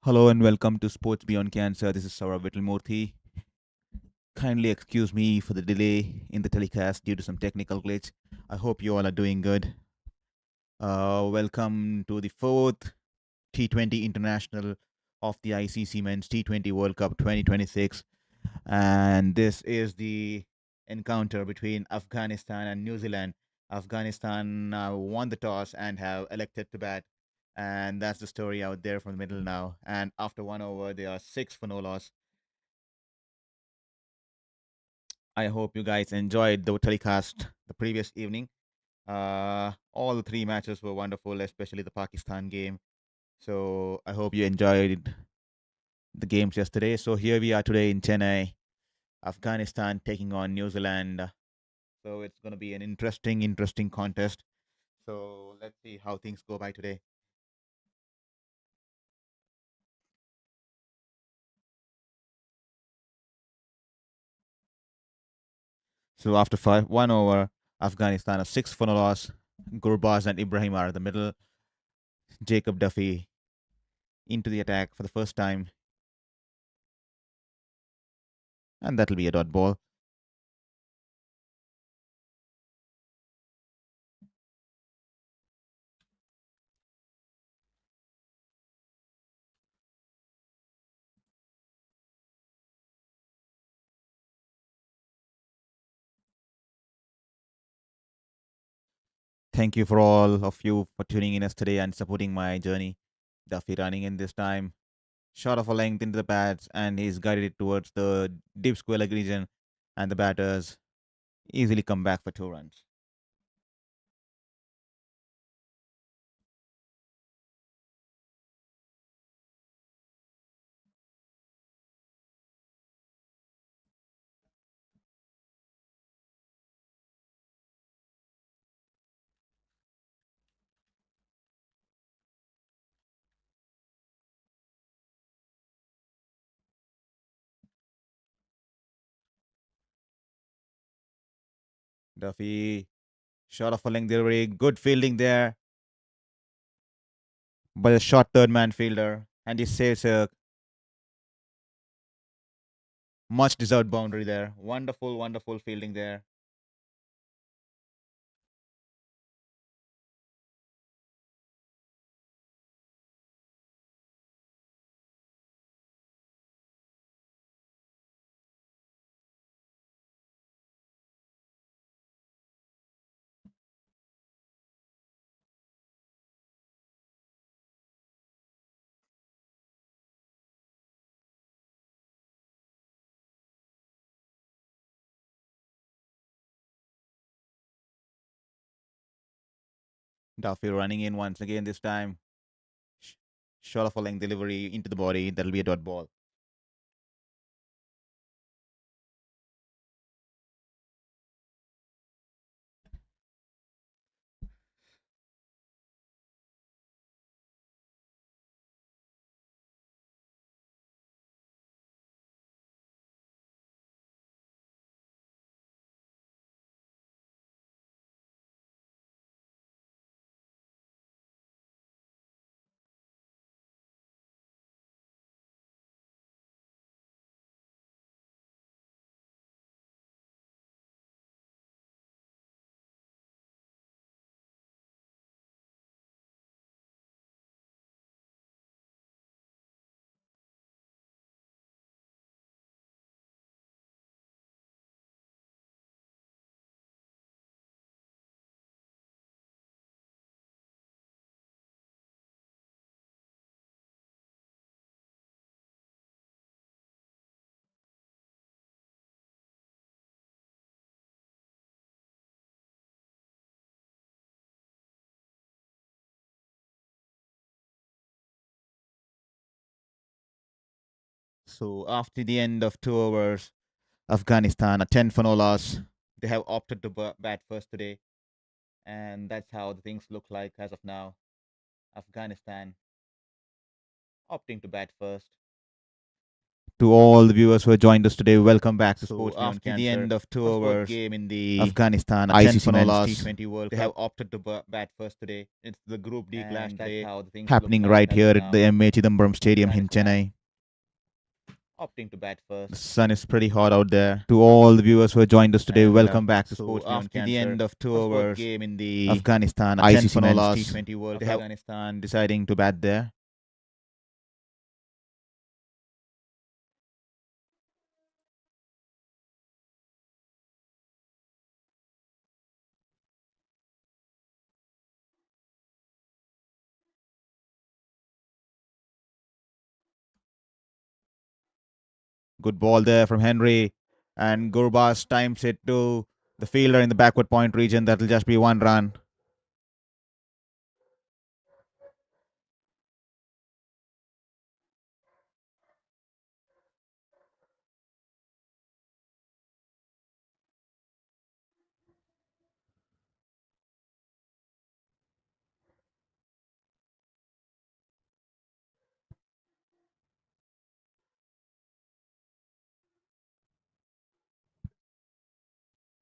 Hello and welcome to Sports Beyond Cancer. This is Shourabh Vittalmurthy. Kindly excuse me for the delay in the telecast due to some technical glitch. I hope you all are doing good. Welcome to the fourth T20 International of the ICC Men's T20 World Cup 2026. And this is the encounter between Afghanistan and New Zealand. Afghanistan won the toss and have elected to bat. And that's the story out there from the middle now. And after 1 over, they are six for no loss. I hope you guys enjoyed the telecast the previous evening. All the three matches were wonderful, especially the Pakistan game. So I hope you enjoyed the games yesterday. So here we are today in Chennai, Afghanistan taking on New Zealand. So it's going to be an interesting contest. So let's see how things go by today. So after 1 over, Afghanistan a six for no loss. Gurbaz and Ibrahim are in the middle. Jacob Duffy into the attack for the first time, and that'll be a dot ball. Thank you for all of you for tuning in us today and supporting my journey. Duffy running in this time, shot of a length into the pads, and he's guided it towards the deep square leg region, and the batters easily come back for 2 runs. Duffy, shot of a length delivery, good fielding there by the short third man fielder, and he saves a much deserved boundary there. Wonderful fielding there. Duffy running in once again this time. Sh- Shot of a length delivery into the body. That'll be a dot ball. So after the end of 2 overs, Afghanistan a 10 for no loss. They have opted to bat first today, and that's how the things look like as of now. Afghanistan opting to bat first. To all the viewers who have joined us today, welcome back to Sports Beyond Cancer. After the end of 2 hours game in the Afghanistan ICC Men's T20 World Cup, they have opted to bat first today. It's the Group D clash today, happening right here at the MA Chidambaram Stadium in Chennai. Opting to bat first. The sun is pretty hot out there. To all the viewers who have joined us today, welcome back to Sports Beyond Cancer. After the end of 2 hours game in the Afghanistan ICC Men's T20 World Cup, Afghanistan deciding to bat there. Good ball there from Henry. And Gurbas times it to the fielder in the backward point region. That'll just be 1 run.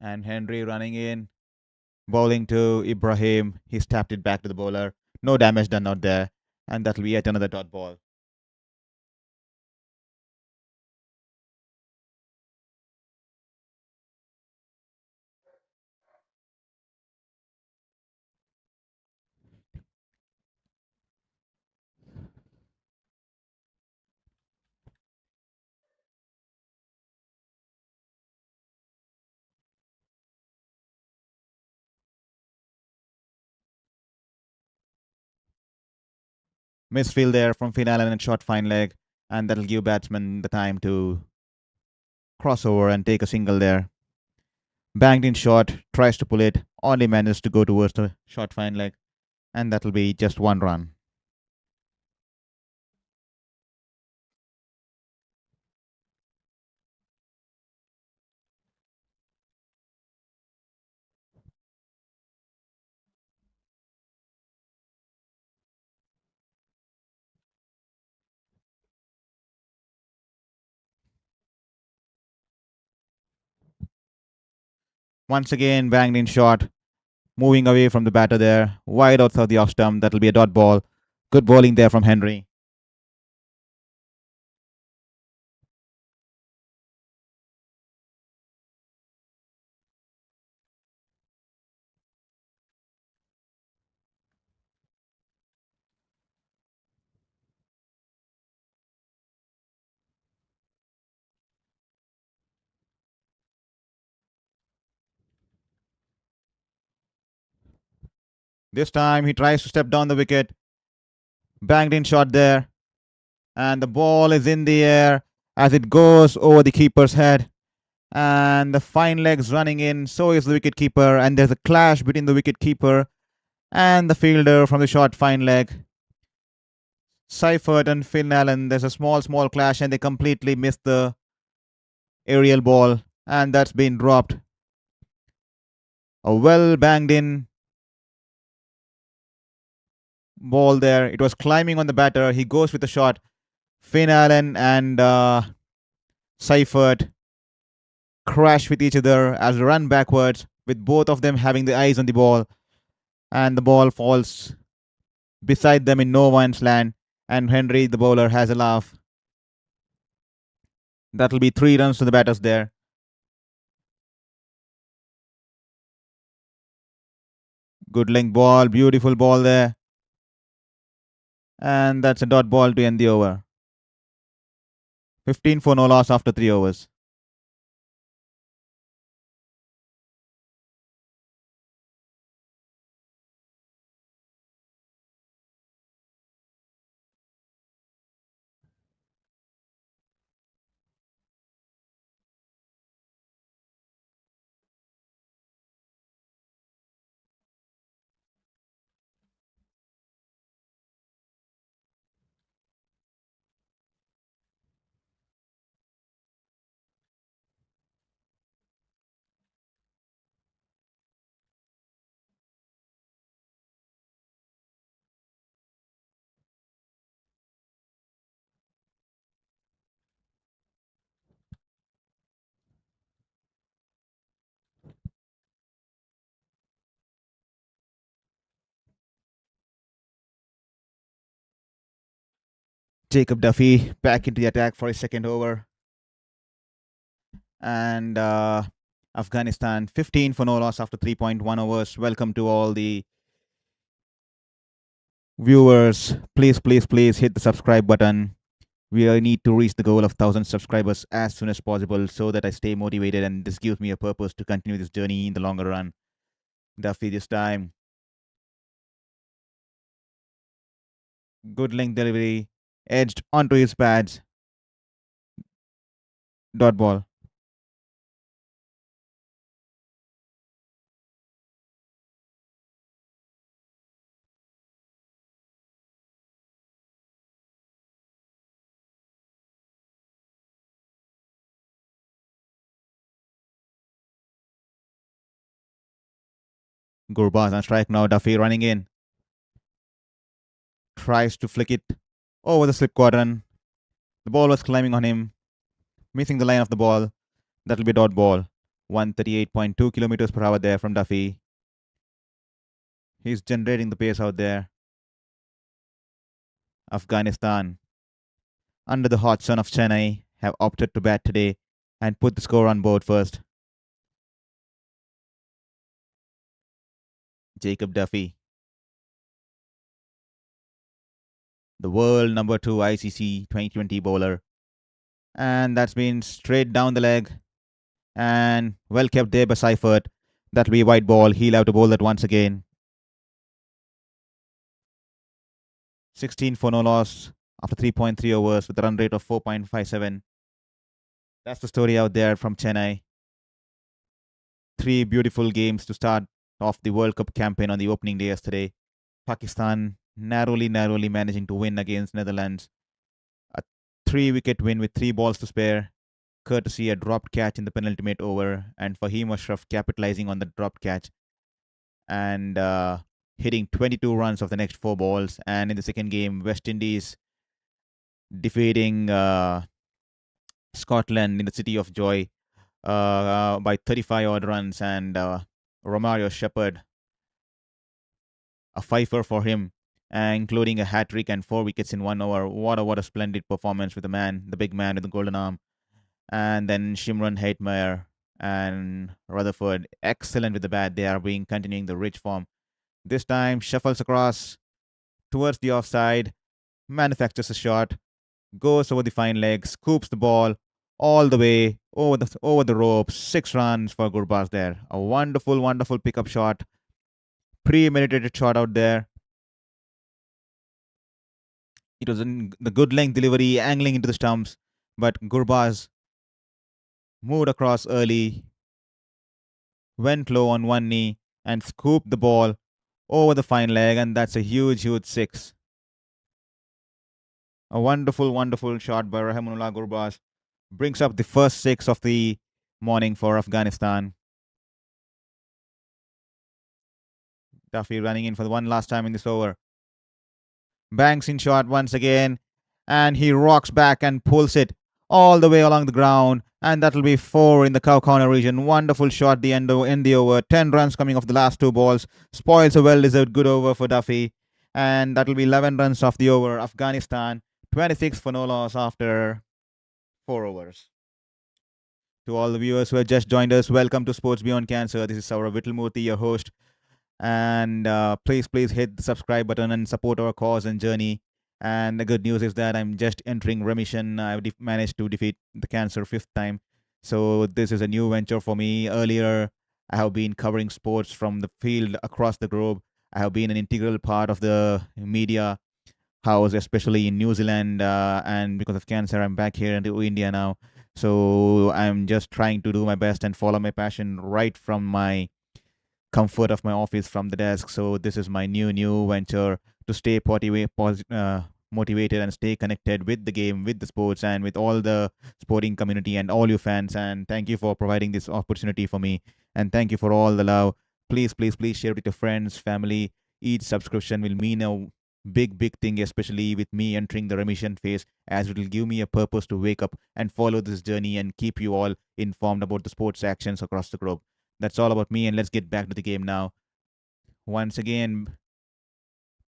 And Henry running in. Bowling to Ibrahim. He's tapped it back to the bowler. No damage done out there. And that'll be yet another dot ball. Misfield there from Finn Allen and short fine leg. And that'll give batsman the time to cross over and take a single there. Banged in short, tries to pull it, only manages to go towards the short fine leg. And that'll be just 1 run. Once again, banged in short, moving away from the batter there, wide outside the off stump. That'll be a dot ball. Good bowling there from Henry. This time he tries to step down the wicket. Banged in shot there. And the ball is in the air as it goes over the keeper's head. And the fine legs running in. So is the wicket keeper. And there's a clash between the wicket keeper and the fielder from the short fine leg. Seifert and Finn Allen. There's a small clash and they completely miss the aerial ball. And that's been dropped. A well banged in ball there. It was climbing on the batter. He goes with the shot. Finn Allen and Seifert crash with each other as they run backwards, with both of them having the eyes on the ball. And the ball falls beside them in no man's land. And Henry, the bowler, has a laugh. That'll be 3 runs to the batters there. Good length ball, beautiful ball there. And that's a dot ball to end the over. 15 for no loss after 3 overs. Jacob Duffy back into the attack for his second over. And Afghanistan 15 for no loss after 3.1 overs. Welcome to all the viewers. Please hit the subscribe button. We need to reach the goal of 1,000 subscribers as soon as possible so that I stay motivated and this gives me a purpose to continue this journey in the longer run. Duffy this time. Good length delivery. Edged onto his pads. Dot ball. Gurbaz on strike now. Duffy running in. Tries to flick it over the slip quadrant. The ball was climbing on him, missing the line of the ball. That'll be a dot ball. 138.2 kilometers per hour there from Duffy. He's generating the pace out there. Afghanistan, under the hot sun of Chennai, have opted to bat today and put the score on board first. Jacob Duffy, the world number 2 ICC 2020 bowler. And that's been straight down the leg. And well kept there by Seifert. That'll be a white ball. He'll have to bowl that once again. 16 for no loss after 3.3 overs with a run rate of 4.57. That's the story out there from Chennai. 3 beautiful games to start off the World Cup campaign on the opening day yesterday. Pakistan narrowly managing to win against Netherlands. A 3-wicket win with 3 balls to spare, courtesy a dropped catch in the penultimate over, and Fahim Ashraf capitalizing on the dropped catch and hitting 22 runs of the next 4 balls. And in the second game, West Indies defeating Scotland in the City of Joy by 35 odd runs, and Romario Shepherd, a fifer for him, including a hat trick and 4 wickets in 1 over. What a splendid performance with the big man with the golden arm. And then Shimron Hatemeyer and Rutherford, excellent with the bat. They are continuing the rich form. This time shuffles across towards the offside, manufactures a shot, goes over the fine leg, scoops the ball all the way over the rope. 6 runs for Gurbaz there. A wonderful pickup shot. Premeditated shot out there. It was in the good length delivery, angling into the stumps, but Gurbaz moved across early, went low on one knee, and scooped the ball over the fine leg, and that's a huge 6. A wonderful shot by Rahmanullah Gurbaz. Brings up the first 6 of the morning for Afghanistan. Duffy running in for the one last time in this over. Banks in shot once again, and he rocks back and pulls it all the way along the ground, and that'll be 4 in the cow corner region. Wonderful shot, the end the over. 10 runs coming off the last 2 balls. Spoils a well-deserved good over for Duffy, and that'll be 11 runs off the over. Afghanistan 26 for no loss after 4 overs. To all the viewers who have just joined us, welcome to Sports Beyond Cancer. This is Shourabh Vittalmurthy, your host. And please hit the subscribe button and support our cause and journey. And the good news is that I'm just entering remission. I've managed to defeat the cancer 5th time. So this is a new venture for me. Earlier, I have been covering sports from the field across the globe. I have been an integral part of the media house, especially in New Zealand. And because of cancer, I'm back here in India now. So I'm just trying to do my best and follow my passion right from my comfort of my office from the desk. So this is my new venture to stay motivated and stay connected with the game, with the sports, and with all the sporting community and all you fans. And thank you for providing this opportunity for me. And thank you for all the love. Please share it with your friends, family. Each subscription will mean a big thing, especially with me entering the remission phase, as it will give me a purpose to wake up and follow this journey and keep you all informed about the sports actions across the globe. That's all about me, and let's get back to the game now. Once again,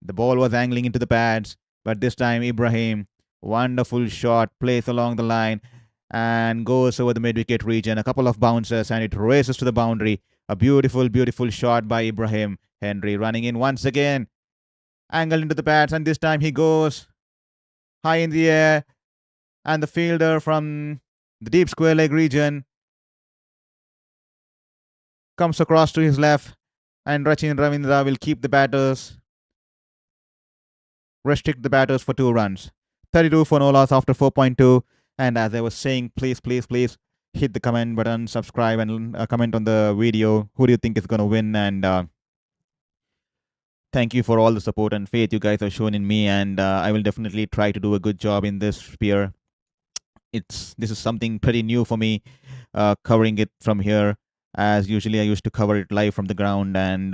the ball was angling into the pads, but this time Ibrahim Wonderful shot, plays along the line and goes over the mid-wicket region. A couple of bounces and it races to the boundary. A beautiful, beautiful shot by Ibrahim. Henry running in once again. Angled into the pads, and this time he goes high in the air. And the fielder from the deep square leg region comes across to his left. And Rachin Ravindra will keep the batters, restrict the batters for 2 runs. 32 for no loss after 4.2. And as I was saying, please, please, please hit the comment button, subscribe, and comment on the video. Who do you think is going to win? And thank you for all the support and faith you guys have shown in me. And I will definitely try to do a good job in this sphere. This is something pretty new for me, covering it from here. As usually, I used to cover it live from the ground, and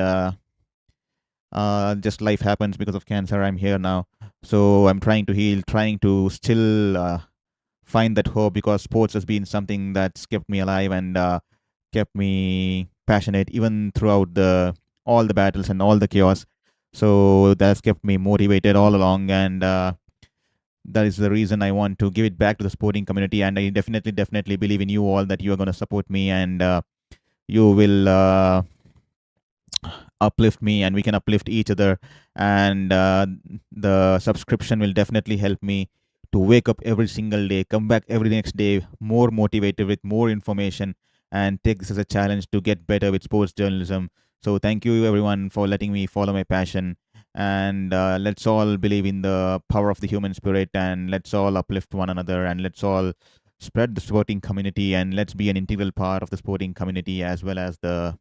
just life happens because of cancer. I'm here now, so I'm trying to heal, trying to still find that hope, because sports has been something that's kept me alive and kept me passionate even throughout all the battles and all the chaos. So that's kept me motivated all along, and that is the reason I want to give it back to the sporting community. And I definitely believe in you all, that you are going to support me, and you will uplift me, and we can uplift each other. And the subscription will definitely help me to wake up every single day, come back every next day more motivated with more information, and take this as a challenge to get better with sports journalism. So thank you everyone for letting me follow my passion, and let's all believe in the power of the human spirit, and let's all uplift one another, and let's all spread the sporting community, and let's be an integral part of the sporting community, as well as the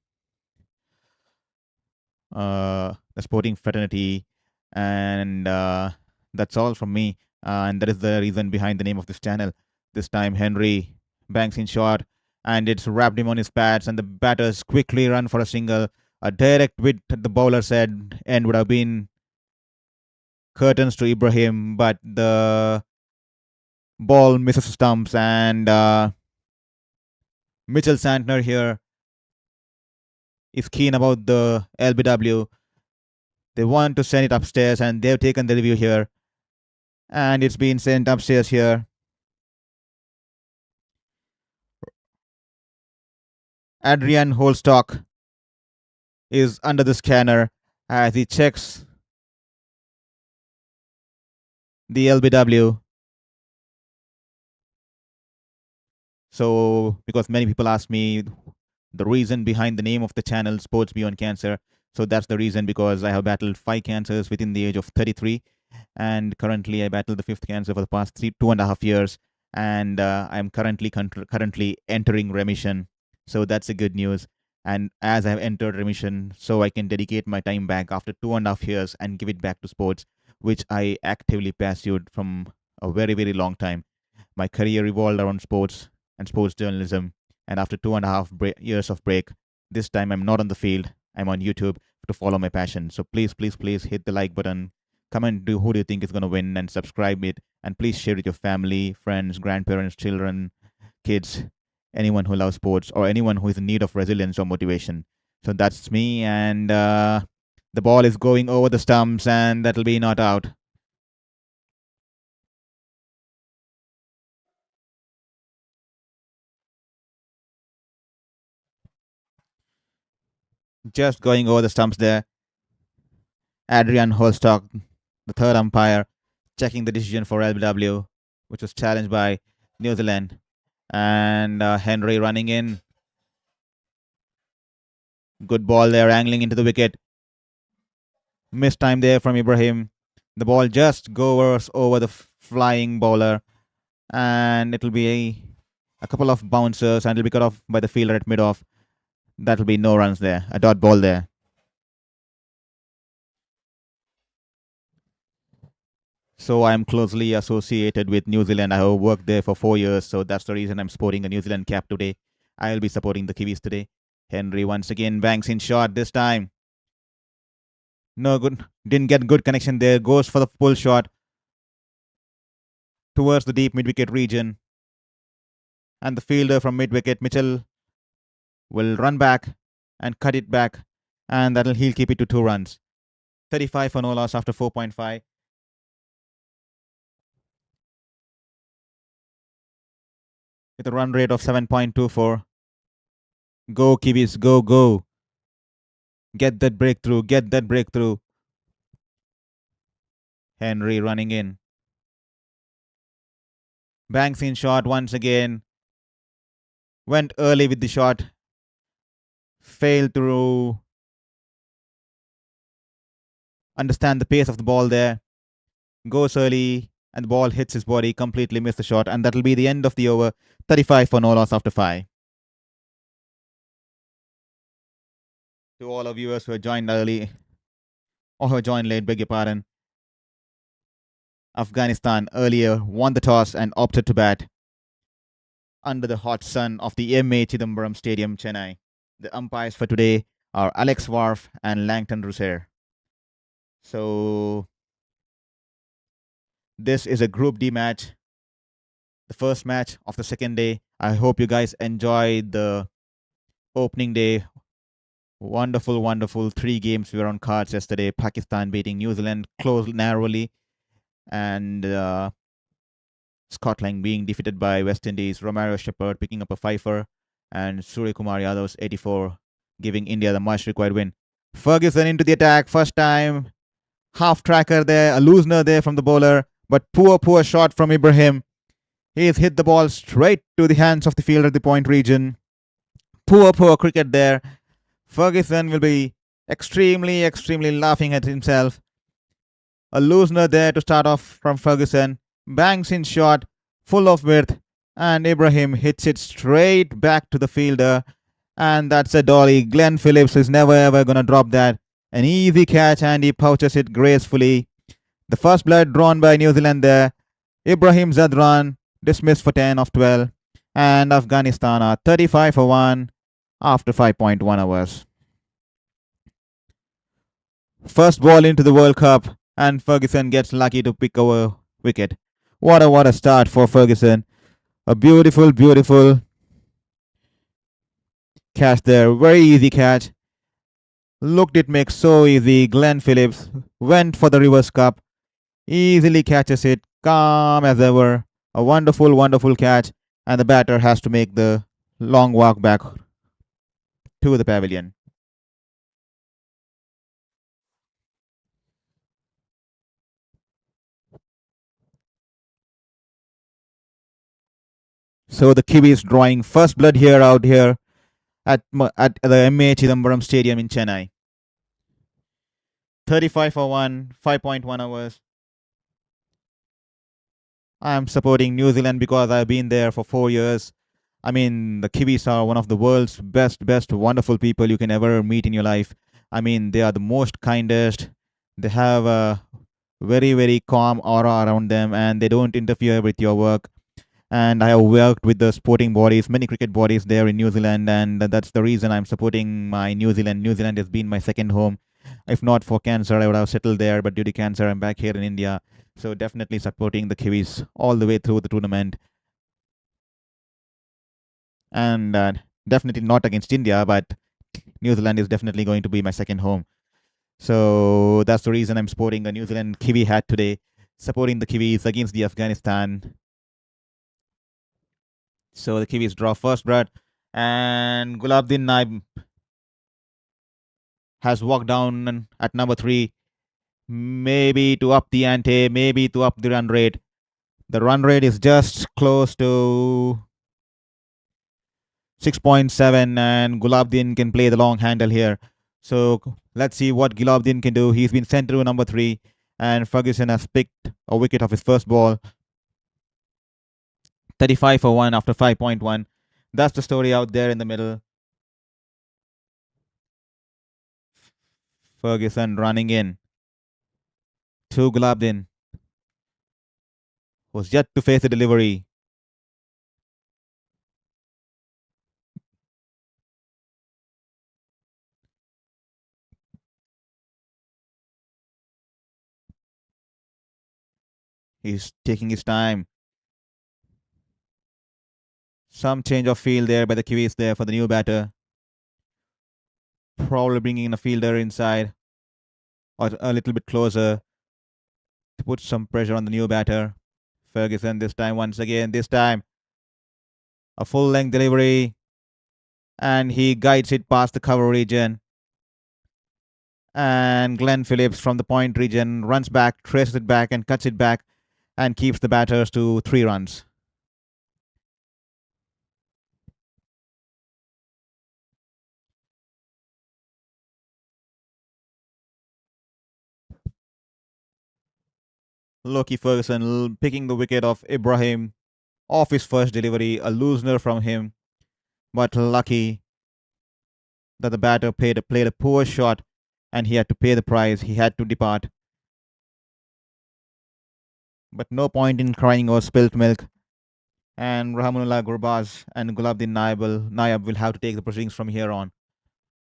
sporting fraternity. And that's all from me, and that is the reason behind the name of this channel. This time Henry banks in short, and it's wrapped him on his pads, and the batters quickly run for a single. A direct hit, the bowler said, and would have been curtains to Ibrahim, but the ball misses stumps, and Mitchell Santner here is keen about the LBW. They want to send it upstairs, and they've taken the review here, and it's been sent upstairs here. Adrian Holstock is under the scanner as he checks the LBW. So, because many people ask me the reason behind the name of the channel, Sports Beyond Cancer. So that's the reason, because I have battled 5 cancers within the age of 33, and currently I battle the 5th cancer for the past 2.5 years, and I'm currently entering remission. So that's a good news. And as I have entered remission, so I can dedicate my time back after 2.5 years and give it back to sports, which I actively pursued from a very, very long time. My career revolved around sports and sports journalism, and after 2.5 years of break, this time I'm not on the field. I'm on YouTube to follow my passion. So please, please, please hit the like button, comment who do you think is going to win, and subscribe it. And please share it with your family, friends, grandparents, children, kids, anyone who loves sports, or anyone who is in need of resilience or motivation. So that's me, and the ball is going over the stumps, and that'll be not out. Just going over the stumps there. Adrian Holstock, the third umpire, checking the decision for LBW, which was challenged by New Zealand. And Henry running in. Good ball there, angling into the wicket. Missed time there from Ibrahim. The ball just goes over the flying bowler, and it'll be a couple of bouncers, and it'll be cut off by the fielder at mid-off. That'll be no runs there, a dot ball there. So I'm closely associated with New Zealand. I have worked there for 4 years, so that's the reason I'm sporting a New Zealand cap today. I'll be supporting the Kiwis today. Henry once again banks in shot this time. No good. Didn't get good connection there. Goes for the pull shot towards the deep mid-wicket region. And the fielder from mid-wicket, Mitchell, will run back and cut it back. And he'll keep it to 2 runs. 35 for no loss after 4.5. with a run rate of 7.24. Go, Kiwis, go, go. Get that breakthrough, get that breakthrough. Henry running in. Banks in shot once again. Went early with the shot. Failed to understand the pace of the ball there. Goes early and the ball hits his body, completely missed the shot, and that'll be the end of the over. 35 for no loss after 5. To all our viewers who have joined early or who joined late, beg your pardon. Afghanistan earlier won the toss and opted to bat under the hot sun of the M.A. Chidambaram Stadium, Chennai. The umpires for today are Alex Warf and Langton Russer. So this is a Group D match, the first match of the second day. I hope you guys enjoyed the opening day. Wonderful, wonderful. 3 games were on cards yesterday. Pakistan beating New Zealand close narrowly, and Scotland being defeated by West Indies. Romario Shepherd picking up a fifer, and Surya Kumar Yadav's 84 giving India the much required win. Ferguson into the attack, first time. Half tracker there, a loosener there from the bowler, but poor shot from Ibrahim. He's hit the ball straight to the hands of the fielder at the point region. Poor cricket there. Ferguson will be extremely laughing at himself. A loosener there to start off from Ferguson. Banks in shot, full of width, and Ibrahim hits it straight back to the fielder. And that's a dolly. Glenn Phillips is never ever going to drop that. An easy catch, and he pouches it gracefully. The first blood drawn by New Zealand there. Ibrahim Zadran dismissed for 10 of 12. And Afghanistan are 35 for 1 after 5.1 hours. First ball into the World Cup, and Ferguson gets lucky to pick a wicket. What a start for Ferguson. A beautiful catch there. Very easy catch. Looked it make so easy. Glenn Phillips went for the reverse cup. Easily catches it. Calm as ever. A wonderful catch. And the batter has to make the long walk back to the pavilion. So the Kiwis drawing first blood here out here at the M.A. Chidambaram Stadium in Chennai. 35 for 1, 5.1 hours. I'm supporting New Zealand because I've been there for 4 years. I mean, the Kiwis are one of the world's best, wonderful people you can ever meet in your life. I mean, they are the most kindest. They have a very calm aura around them, and they don't interfere with your work. And I have worked with the sporting bodies, many cricket bodies there in New Zealand, and that's the reason I'm supporting my New Zealand. New Zealand has been my second home. If not for cancer, I would have settled there, but due to cancer, I'm back here in India. So definitely supporting the Kiwis all the way through the tournament. And definitely not against India, but New Zealand is definitely going to be my second home. So that's the reason I'm sporting a New Zealand Kiwi hat today, supporting the Kiwis against the Afghanistan. So the Kiwis draw first blood, and Gulabdin Naib has walked down at number 3, maybe to up the ante, maybe to up the run rate. The run rate is just close to 6.7, and Gulabdin can play the long handle here. So let's see what Gulabdin can do. He's been sent to number 3, and Ferguson has picked a wicket of his first ball. 35 for 1 after 5.1. That's the story out there in the middle. Ferguson running in to Gulabdin, was yet to face the delivery. He's taking his time. Some change of field there by the Kiwis there for the new batter. Probably bringing in a fielder inside or a little bit closer to put some pressure on the new batter. Ferguson this time once again. This time A full length delivery, and he guides it past the cover region. And Glenn Phillips from the point region runs back, traces it back, and cuts it back, and keeps the batters to 3 runs. Loki Ferguson picking the wicket of Ibrahim off his first delivery, a loosener from him, but lucky that the batter played a poor shot and he had to pay the price. He had to depart. But no point in crying over spilt milk. And Rahmanullah Gurbaz and Gulabdin Nayab will have to take the proceedings from here on.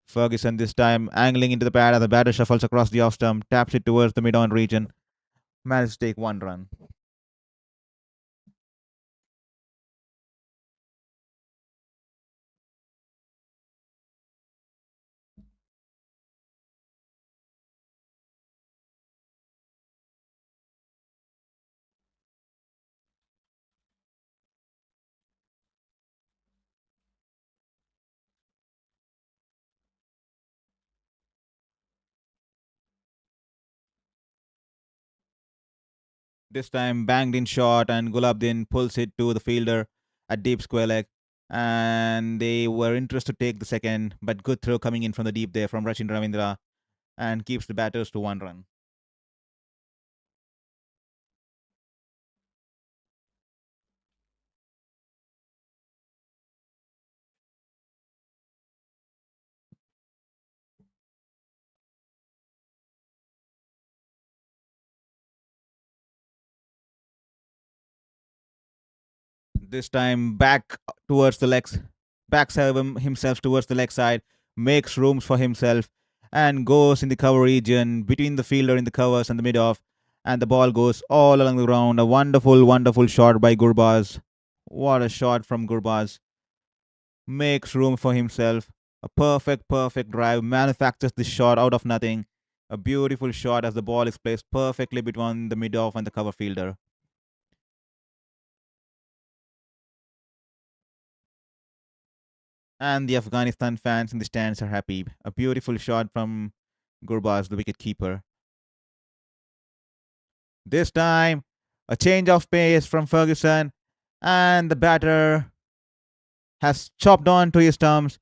Ferguson this time angling into the pad as the batter shuffles across the off stump, taps it towards the mid-on region, managed to take 1 run. This time banged in shot and Gulabdin pulls it to the fielder at deep square leg. And they were interested to take the second, but good throw coming in from the deep there from Rashid Ravindra and keeps the batters to 1 run. This time back towards the legs, backs himself towards the leg side, makes rooms for himself, and goes in the cover region between the fielder in the covers and the mid off, and the ball goes all along the ground. A wonderful, wonderful shot by Gurbaz. What a shot from Gurbaz. Makes room for himself. A perfect, perfect drive. Manufactures the shot out of nothing. A beautiful shot as the ball is placed perfectly between the mid off and the cover fielder. And the Afghanistan fans in the stands are happy. A beautiful shot from Gurbaz, the wicket keeper. This time, a change of pace from Ferguson, and the batter has chopped on to his stumps.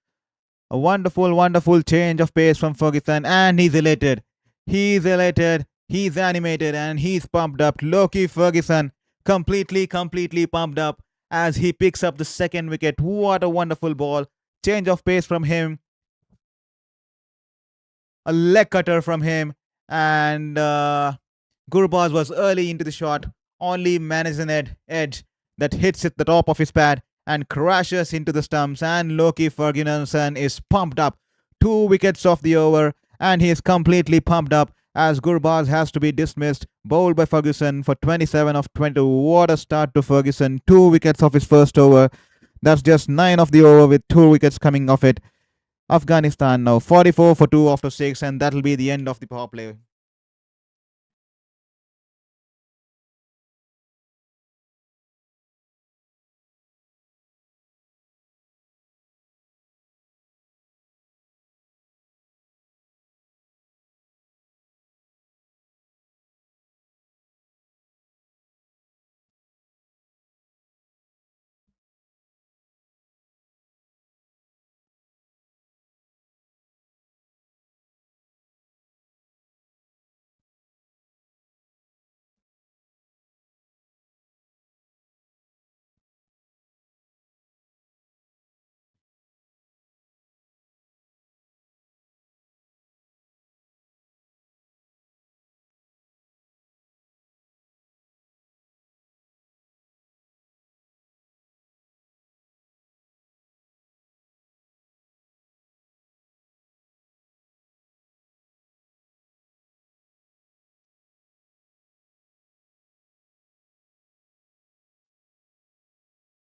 A wonderful, wonderful change of pace from Ferguson, and he's elated. He's elated, he's animated, and he's pumped up. Loki Ferguson completely, completely pumped up as he picks up the second wicket. What a wonderful ball. Change of pace from him, a leg cutter from him, and Gurbaz was early into the shot, only managed an edge that hits at the top of his pad and crashes into the stumps. And Loki Ferguson is pumped up. 2 wickets off the over, and he is completely pumped up as Gurbaz has to be dismissed. Bowled by Ferguson for 27 of 22. What a start to Ferguson. 2 wickets off his first over. That's just 9 of the over with 2 wickets coming off it. Afghanistan now 44 for 2 after 6, and that'll be the end of the power play.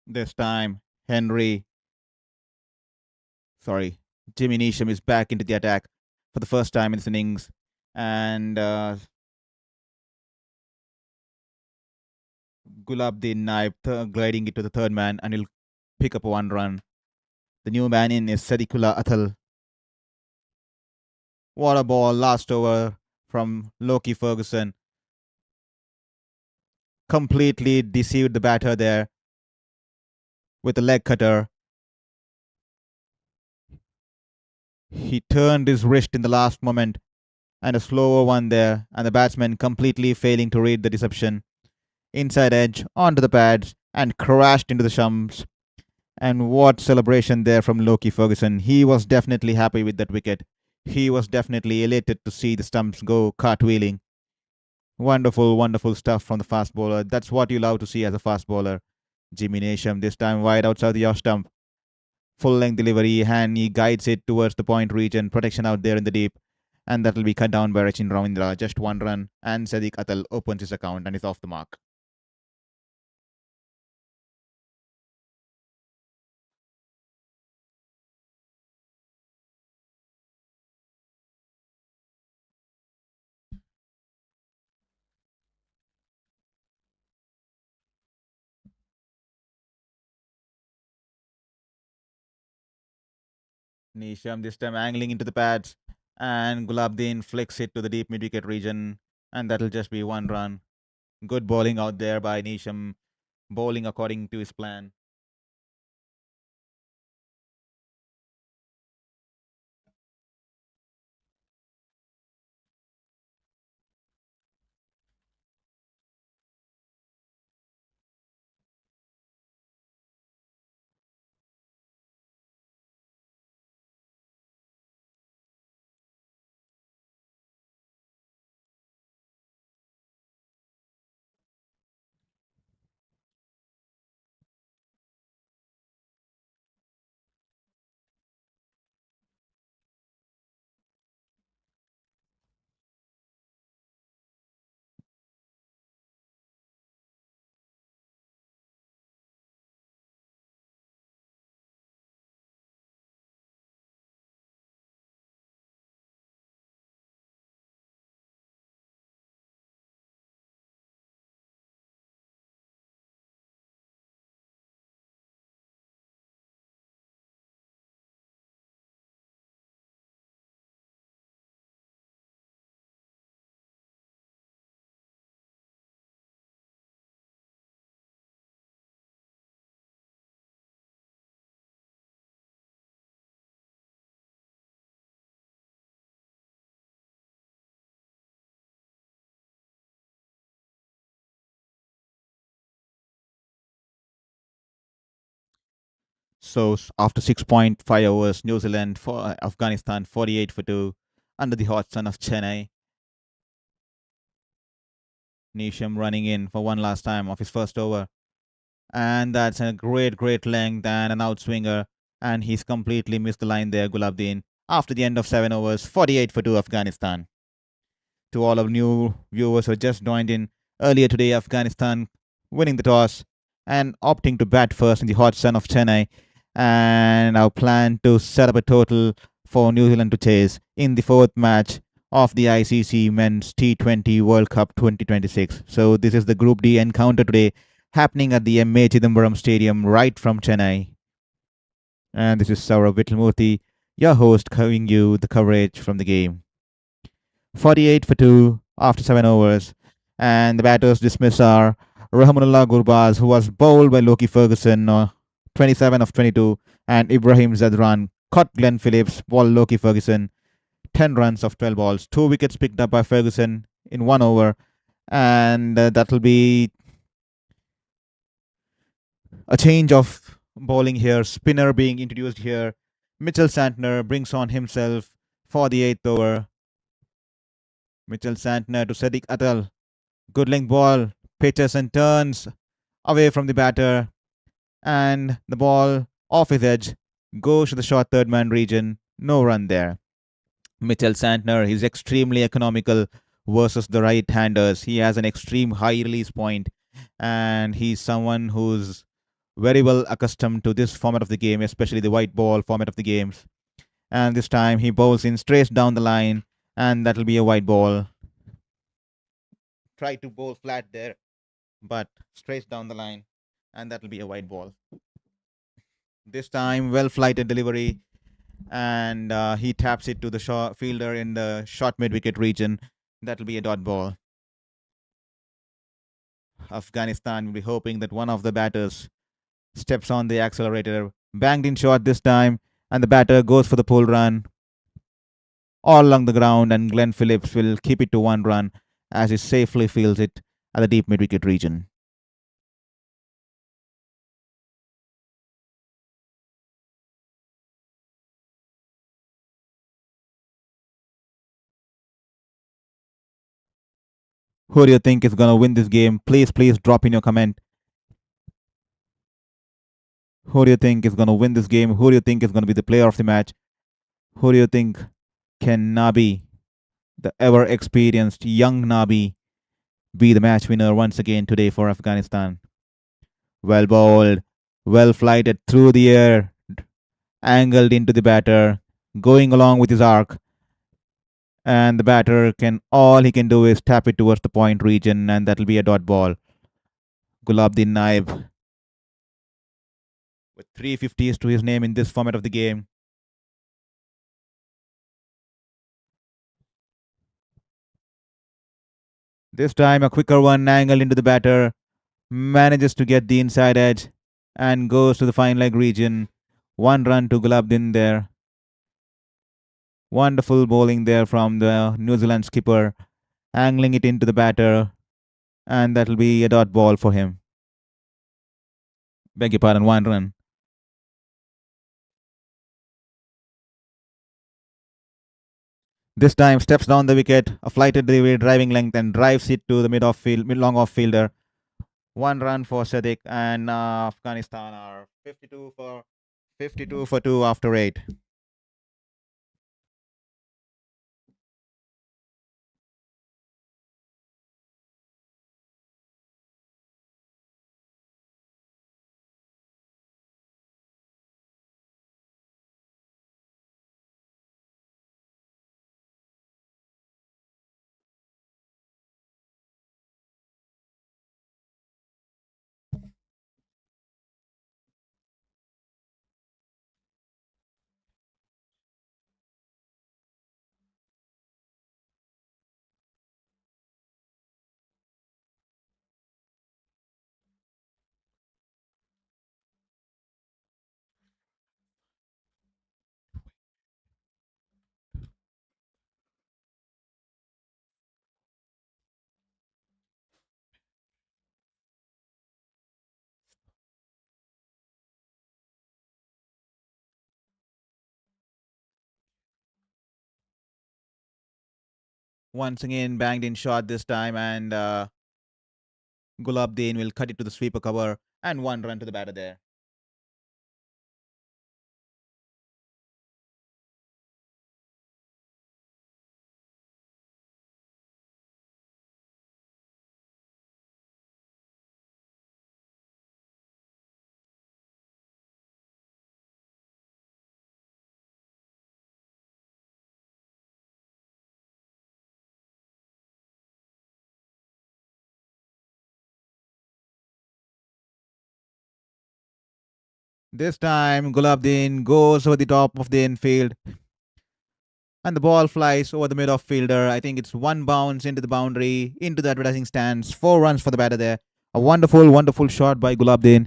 This time, Henry, sorry, Jimmy Neesham is back into the attack for the first time in this innings. And Gulabdin Naib gliding it to the third man, Anil pick up 1 run. The new man in is Sadikullah Athal. What a ball, last over from Loki Ferguson. Completely deceived the batter there with a leg cutter. He turned his wrist in the last moment and a slower one there, and the batsman completely failing to read the deception. Inside edge, onto the pads, and crashed into the stumps. And what celebration there from Loki Ferguson. He was definitely happy with that wicket. He was definitely elated to see the stumps go cartwheeling. Wonderful, wonderful stuff from the fast bowler. That's what you love to see as a fast bowler. Jimmy Nasham, this time wide outside the off stump. Full length delivery, and he guides it towards the point region. Protection out there in the deep. And that will be cut down by Rachin Ravindra. Just 1 run. And Sadiq Atal opens his account and is off the mark. Nisham this time angling into the pads. And Gulabdin flicks it to the deep mid wicket region. And that'll just be 1 run. Good bowling out there by Nisham. Bowling according to his plan. So after 6.5 overs, New Zealand for Afghanistan 48 for 2 under the hot sun of Chennai. Nisham running in for one last time of his first over. And that's a great, great length and an outswinger. And he's completely missed the line there, Gulabdin. After the end of 7 overs, 48 for 2 Afghanistan. To all of new viewers who just joined in earlier today, Afghanistan winning the toss and opting to bat first in the hot sun of Chennai. And our plan to set up a total for New Zealand to chase in the fourth match of the ICC Men's T20 World Cup 2026. So this is the Group D encounter today happening at the MA Chidambaram Stadium right from Chennai. And this is Shourabh Vittalmurthy, your host, giving you the coverage from the game. 48 for 2 after 7 overs. And the batters dismiss are Rahmanullah Gurbaz, who was bowled by Loki Ferguson, 27 of 22, and Ibrahim Zadran caught Glenn Phillips, ball Loki Ferguson, 10 runs of 12 balls, 2 wickets picked up by Ferguson in 1 over, and that'll be a change of bowling here. Spinner being introduced here. Mitchell Santner brings on himself for the 8th over. Mitchell Santner to Sadiq Atal. Good length ball, pitches and turns away from the batter, and the ball off his edge goes to the short third man region. No run there. Mitchell Santner is extremely economical versus the right handers. He has an extreme high release point, and he's someone who's very well accustomed to this format of the game, especially the white ball format of the games. And this time he bowls in straight down the line, and that'll be a white ball. Try to bowl flat there, but straight down the line, and that'll be a white ball. This time, well flighted delivery, and he taps it to the fielder in the short mid wicket region. That'll be a dot ball. Afghanistan will be hoping that one of the batters steps on the accelerator. Banged in shot this time, and the batter goes for the pull run all along the ground, and Glenn Phillips will keep it to 1 run as he safely fields it at the deep mid wicket region. Who do you think is going to win this game? Please drop in your comment. Who do you think is going to win this game? Who do you think is going to be the player of the match? Who do you think can Nabi, the ever experienced young Nabi, be the match winner once again today for Afghanistan? Well bowled, well flighted through the air, angled into the batter, going along with his arc, and the batter can all he can do is tap it towards the point region, and that'll be a dot ball. Gulabdin Naib with 350s to his name in this format of the game. This time a quicker one angled into the batter, manages to get the inside edge and goes to the fine leg region. 1 run to Gulabdin there. Wonderful bowling there from the New Zealand skipper, angling it into the batter, and that'll be a dot ball for him. Beg your pardon, 1 run. This time steps down the wicket, a flighted delivery, driving length, and drives it to the mid long off fielder. 1 run for Sadiq, and Afghanistan are 52 for 2 after 8. Once again, banged in shot this time, and Gulabdin will cut it to the sweeper cover, and 1 run to the batter there. This time, Gulabdin goes over the top of the infield, and the ball flies over the mid off fielder. I think it's one bounce into the boundary, into the advertising stands. 4 runs for the batter there. A wonderful shot by Gulabdin,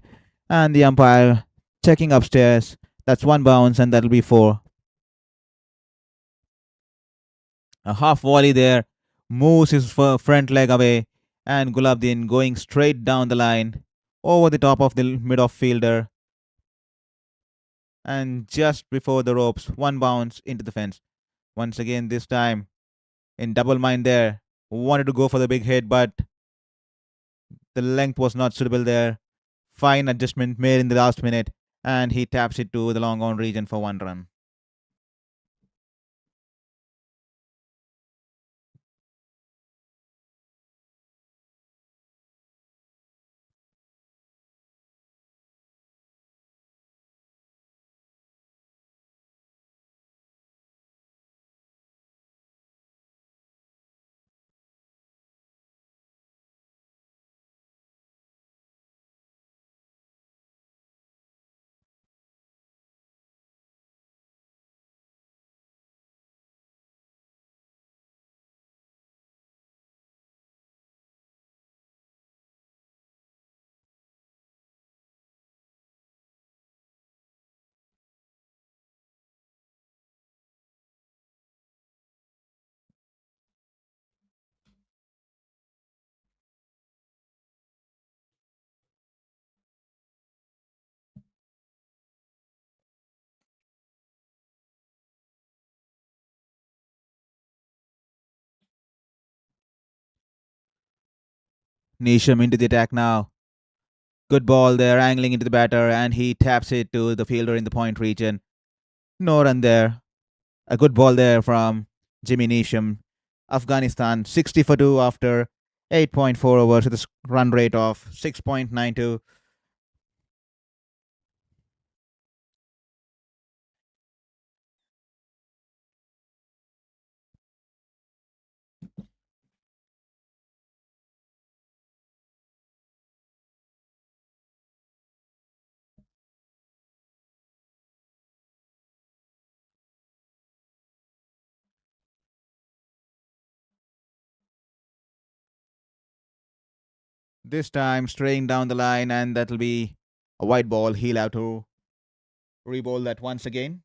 and the umpire checking upstairs. That's one bounce, and that'll be 4. A half volley there, moves his front leg away, and Gulabdin going straight down the line over the top of the mid off fielder, and just before the ropes, one bounce into the fence. Once again, this time in double mind there. Wanted to go for the big hit, but the length was not suitable there. Fine adjustment made in the last minute, and he taps it to the long on region for 1 run. Nisham into the attack now. Good ball there, angling into the batter, and he taps it to the fielder in the point region. No run there. A good ball there from Jimmy Nisham. Afghanistan 60 for 2 after 8.4 overs with a run rate of 6.92. This time straying down the line, and that'll be a white ball. He'll have to re-bowl that once again.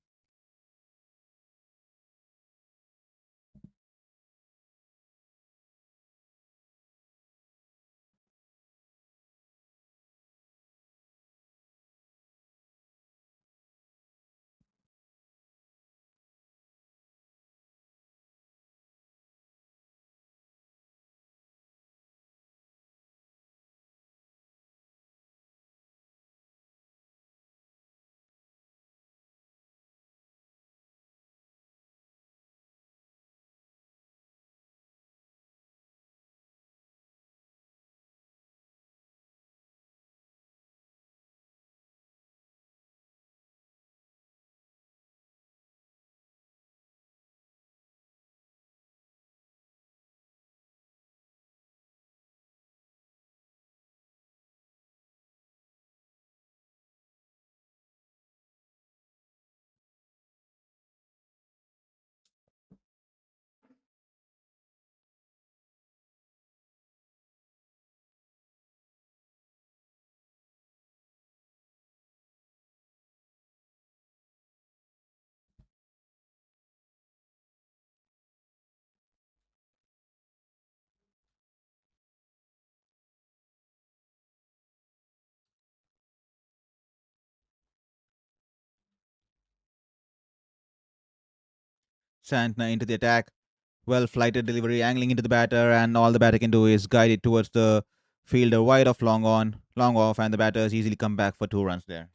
Santner into the attack. Well flighted delivery, angling into the batter, and all the batter can do is guide it towards the fielder wide of long off, and the batters easily come back for 2 runs there.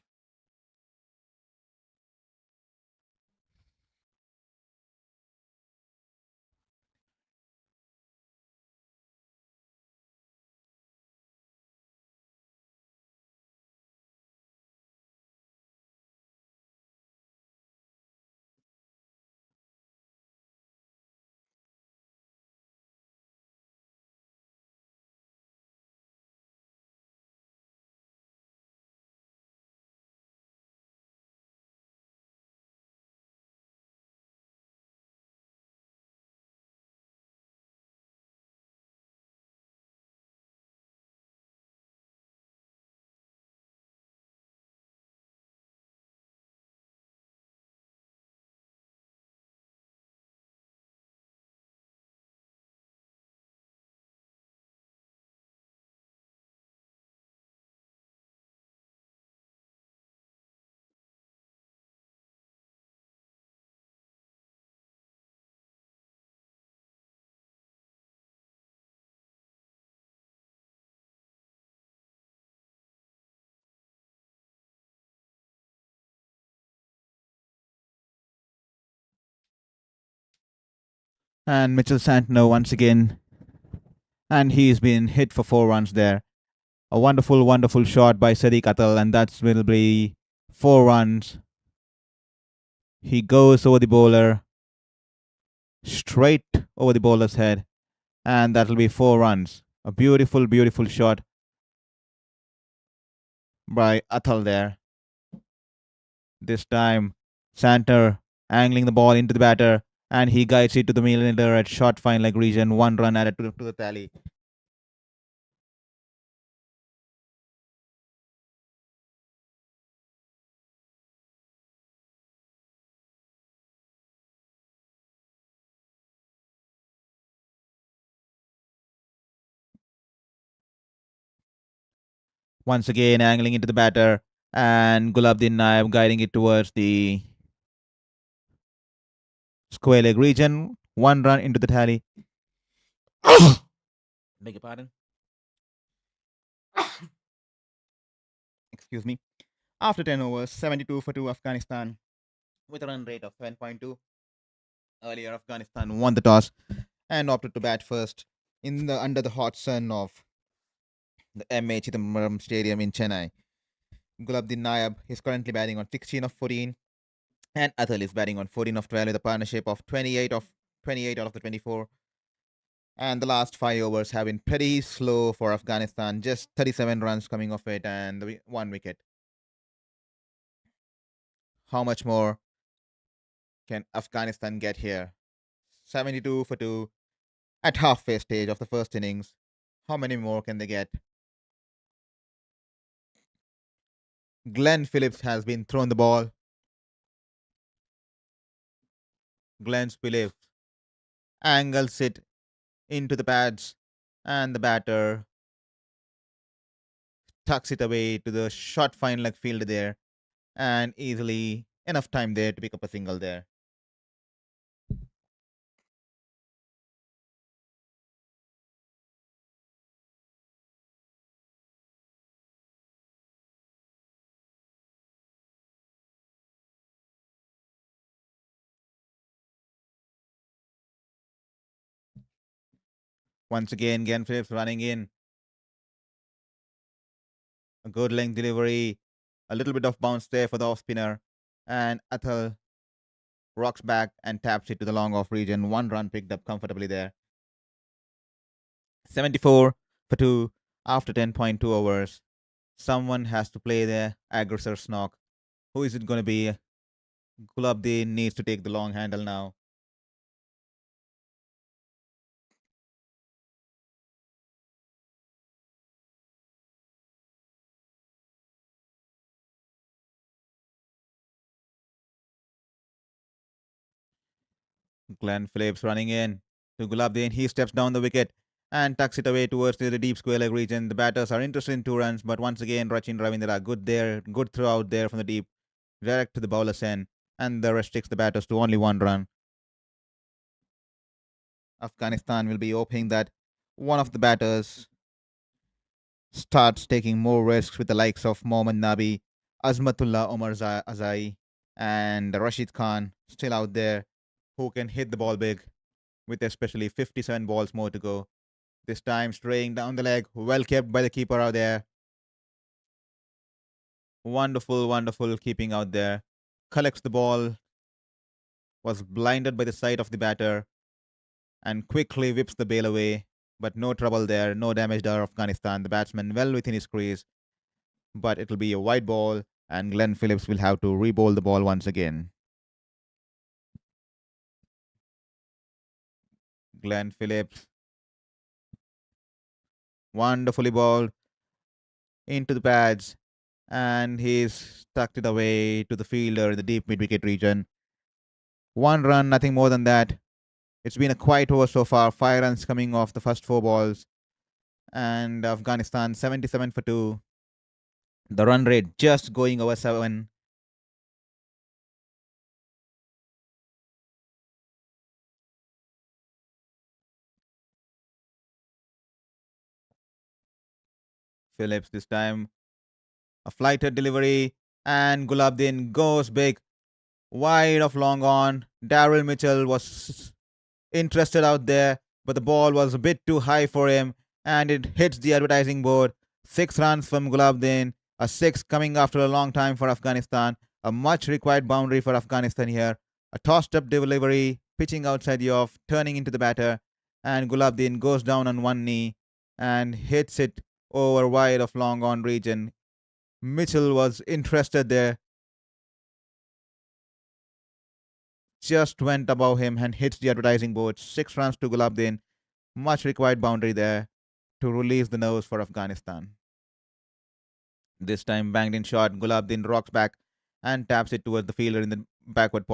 And Mitchell Santner once again, and he's been hit for 4 runs there. A wonderful, wonderful shot by Sadiq Atal, and that will be 4 runs. He goes over the bowler, straight over the bowler's head, and that'll be 4 runs. A beautiful, beautiful shot by Atal there. This time, Santner angling the ball into the batter, and he guides it to the middle at short fine leg region. 1 run added to the tally. Once again, angling into the batter, and Gulabdin Naib guiding it towards the square leg region. 1 run into the tally. Beg your pardon. Excuse me. After 10 overs, 72 for 2 Afghanistan with a run rate of 7.2. Earlier, Afghanistan won the toss and opted to bat first in the under the hot sun of the MA Chidambaram Stadium in Chennai. Gulabdin Nayab is currently batting on 16 of 14, and Athal is batting on 14 of 12 with a partnership of 28 out of the 24. And the last 5 overs have been pretty slow for Afghanistan, just 37 runs coming off it and one wicket. How much more can Afghanistan get here? 72 for 2 at halfway stage of the first innings. How many more can they get? Glenn Phillips has been thrown the ball. Glenn Phillips angles it into the pads, and the batter tucks it away to the short fine leg field there, and easily enough time there to pick up a single there. Once again, Glenn Phillips running in. A good length delivery, a little bit of bounce there for the off spinner, and Athal rocks back and taps it to the long off region. One run picked up comfortably there. 74 for 2 after 10.2 overs. Someone has to play the aggressor's knock. Who is it going to be? Gulabdin needs to take the long handle now. Glenn Phillips running in to Gulabdin. He steps down the wicket and tucks it away towards the deep square leg region. The batters are interested in 2 runs, but once again, Rachin Ravindra good there, good throw out there from the deep, direct to the bowler's end, and the restricts the batters to only 1 run. Afghanistan will be hoping that one of the batters starts taking more risks with the likes of Mohammad Nabi, Azmatullah Omar Azai, and Rashid Khan still out there who can hit the ball big with especially 57 balls more to go. This time straying down the leg, well kept by the keeper out there. Wonderful, wonderful keeping out there. Collects the ball, was blinded by the sight of the batter, and quickly whips the bail away. But no trouble there, no damage there, Afghanistan. The batsman well within his crease, but it'll be a wide ball, and Glenn Phillips will have to re-bowl the ball once again. Glenn Phillips, wonderfully bowled into the pads, and he's tucked it away to the fielder in the deep mid-wicket region. 1 run, nothing more than that. It's been a quiet over so far. 5 runs coming off the first 4 balls, and Afghanistan 77 for 2. The run rate just going over 7. Phillips this time, a flighted delivery, and Gulabdin goes big, wide of long on. Daryl Mitchell was interested out there, but the ball was a bit too high for him, and it hits the advertising board. 6 runs from Gulabdin, a 6 coming after a long time for Afghanistan. A much required boundary for Afghanistan here. A tossed up delivery, pitching outside the off, turning into the batter, and Gulabdin goes down on one knee and hits it over wide of long on region. Mitchell was interested there, just went above him and hits the advertising board. 6 runs to Gulabdin. Much required boundary there to release the nerves for Afghanistan. This time banged in shot. Gulabdin rocks back and taps it towards the fielder in the backward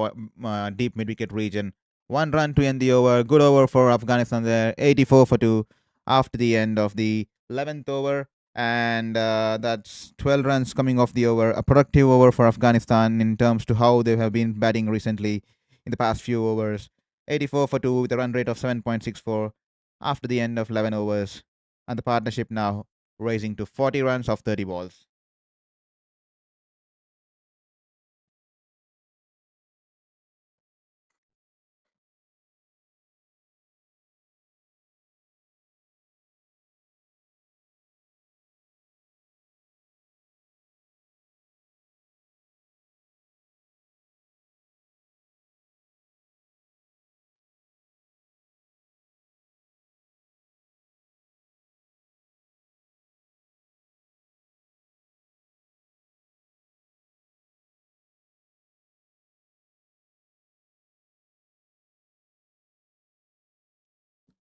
deep mid-wicket region. 1 run to end the over. Good over for Afghanistan there. 84 for 2 after the end of the 11th over. And that's 12 runs coming off the over. A productive over for Afghanistan in terms to how they have been batting recently in the past few overs. 84 for 2 with a run rate of 7.64 after the end of 11 overs. And the partnership now raising to 40 runs off 30 balls.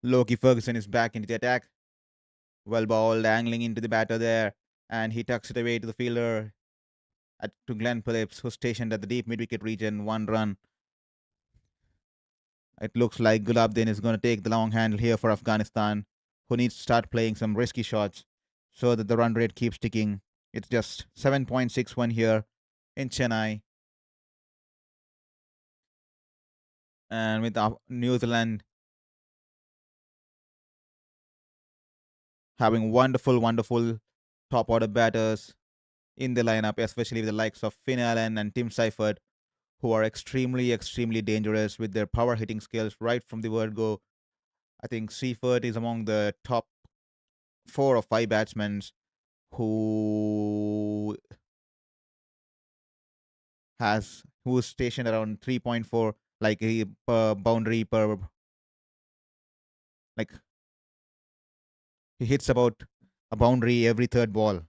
Loki Ferguson is back into the attack. Well ball angling into the batter there, and he tucks it away to the fielder to Glenn Phillips, who's stationed at the deep mid-wicket region. 1 run. It looks like Gulabdin is going to take the long handle here for Afghanistan, who needs to start playing some risky shots so that the run rate keeps ticking. It's just 7.61 here in Chennai. And with New Zealand having wonderful top order batters in the lineup, especially with the likes of Finn Allen and Tim Seifert, who are extremely dangerous with their power hitting skills right from the word go. I think Seifert is among the top 4 or 5 batsmen who's stationed around 3.4 like a boundary per, like he hits about a boundary every third ball.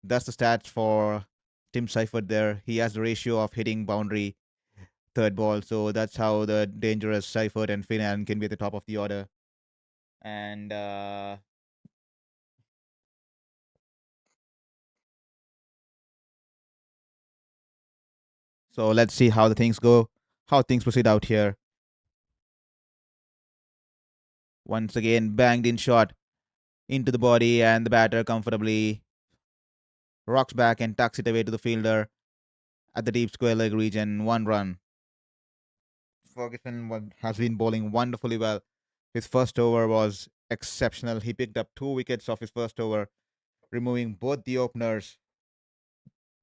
That's the stats for Tim Seifert there. He has the ratio of hitting boundary third ball, so that's how the dangerous Seifert and Finn Allen can be at the top of the order. And so let's see how things proceed out here. Once again, banged in shot into the body, and the batter comfortably rocks back and tucks it away to the fielder at the deep square leg region. 1 run. Ferguson has been bowling wonderfully well. His first over was exceptional. He picked up 2 wickets off his first over, removing both the openers,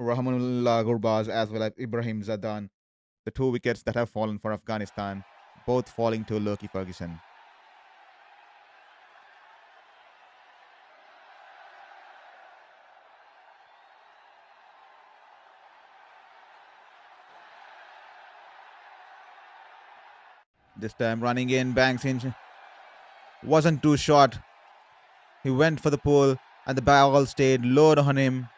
Rahmanullah Gurbaz as well as Ibrahim Zadan. The 2 wickets that have fallen for Afghanistan, both falling to Loki Ferguson. This time running in, bangs in. Wasn't too short. He went for the pull, and the ball stayed low on him.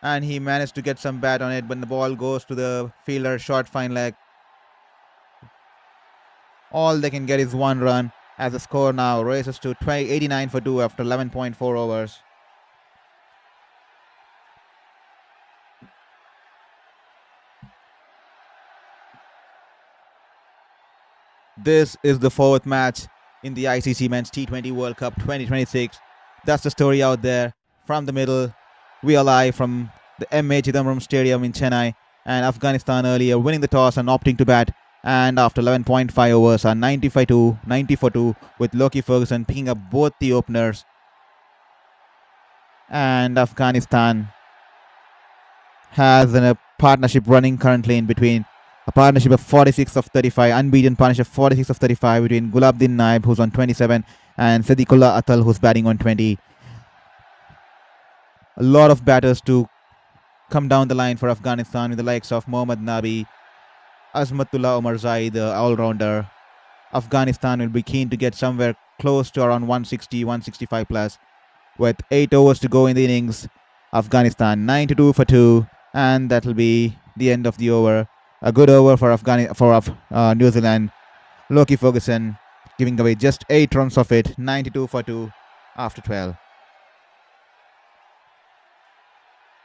And he managed to get some bat on it, but the ball goes to the fielder, short fine leg. All they can get is 1 run, as the score now races to 89 for 2 after 11.4 overs. This is the 4th match in the ICC Men's T20 World Cup 2026. That's the story out there. From the middle, we are live from the M.A. Chidambaram Stadium in Chennai, and Afghanistan earlier winning the toss and opting to bat. And after 11.5 overs are 90 for 2, with Loki Ferguson picking up both the openers. And Afghanistan has a partnership running currently in between. A partnership of 46 of 35, unbeaten partnership 46 of 35 between Gulabdin Naib, who's on 27, and Siddiqullah Atal, who's batting on 20. A lot of batters to come down the line for Afghanistan, with the likes of Mohammad Nabi, Azmatullah Omarzai, the all-rounder. Afghanistan will be keen to get somewhere close to around 160, 165 plus. With 8 overs to go in the innings, Afghanistan 92 for 2, and that'll be the end of the over. A good over for New Zealand. Loki Ferguson giving away just 8 runs of it, 92 for 2 after 12.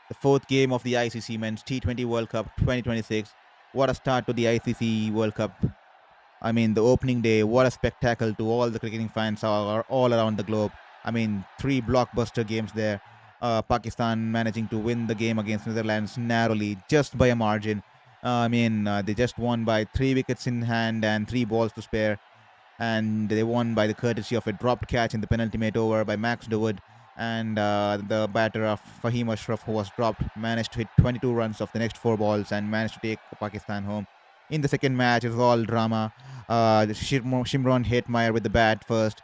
The 4th game of the ICC Men's T20 World Cup 2026. What a start to the ICC World Cup. I mean, the opening day, what a spectacle to all the cricketing fans all around the globe. I mean, 3 blockbuster games there. Pakistan managing to win the game against Netherlands narrowly, just by a margin. They just won by 3 wickets in hand and 3 balls to spare. And they won by the courtesy of a dropped catch in the penultimate over by Max Dawood. and the batter of Fahim Ashraf, who was dropped, managed to hit 22 runs off the next 4 balls and managed to take Pakistan home. In the second match, it was all drama. Shimron Hetmeyer with the bat first,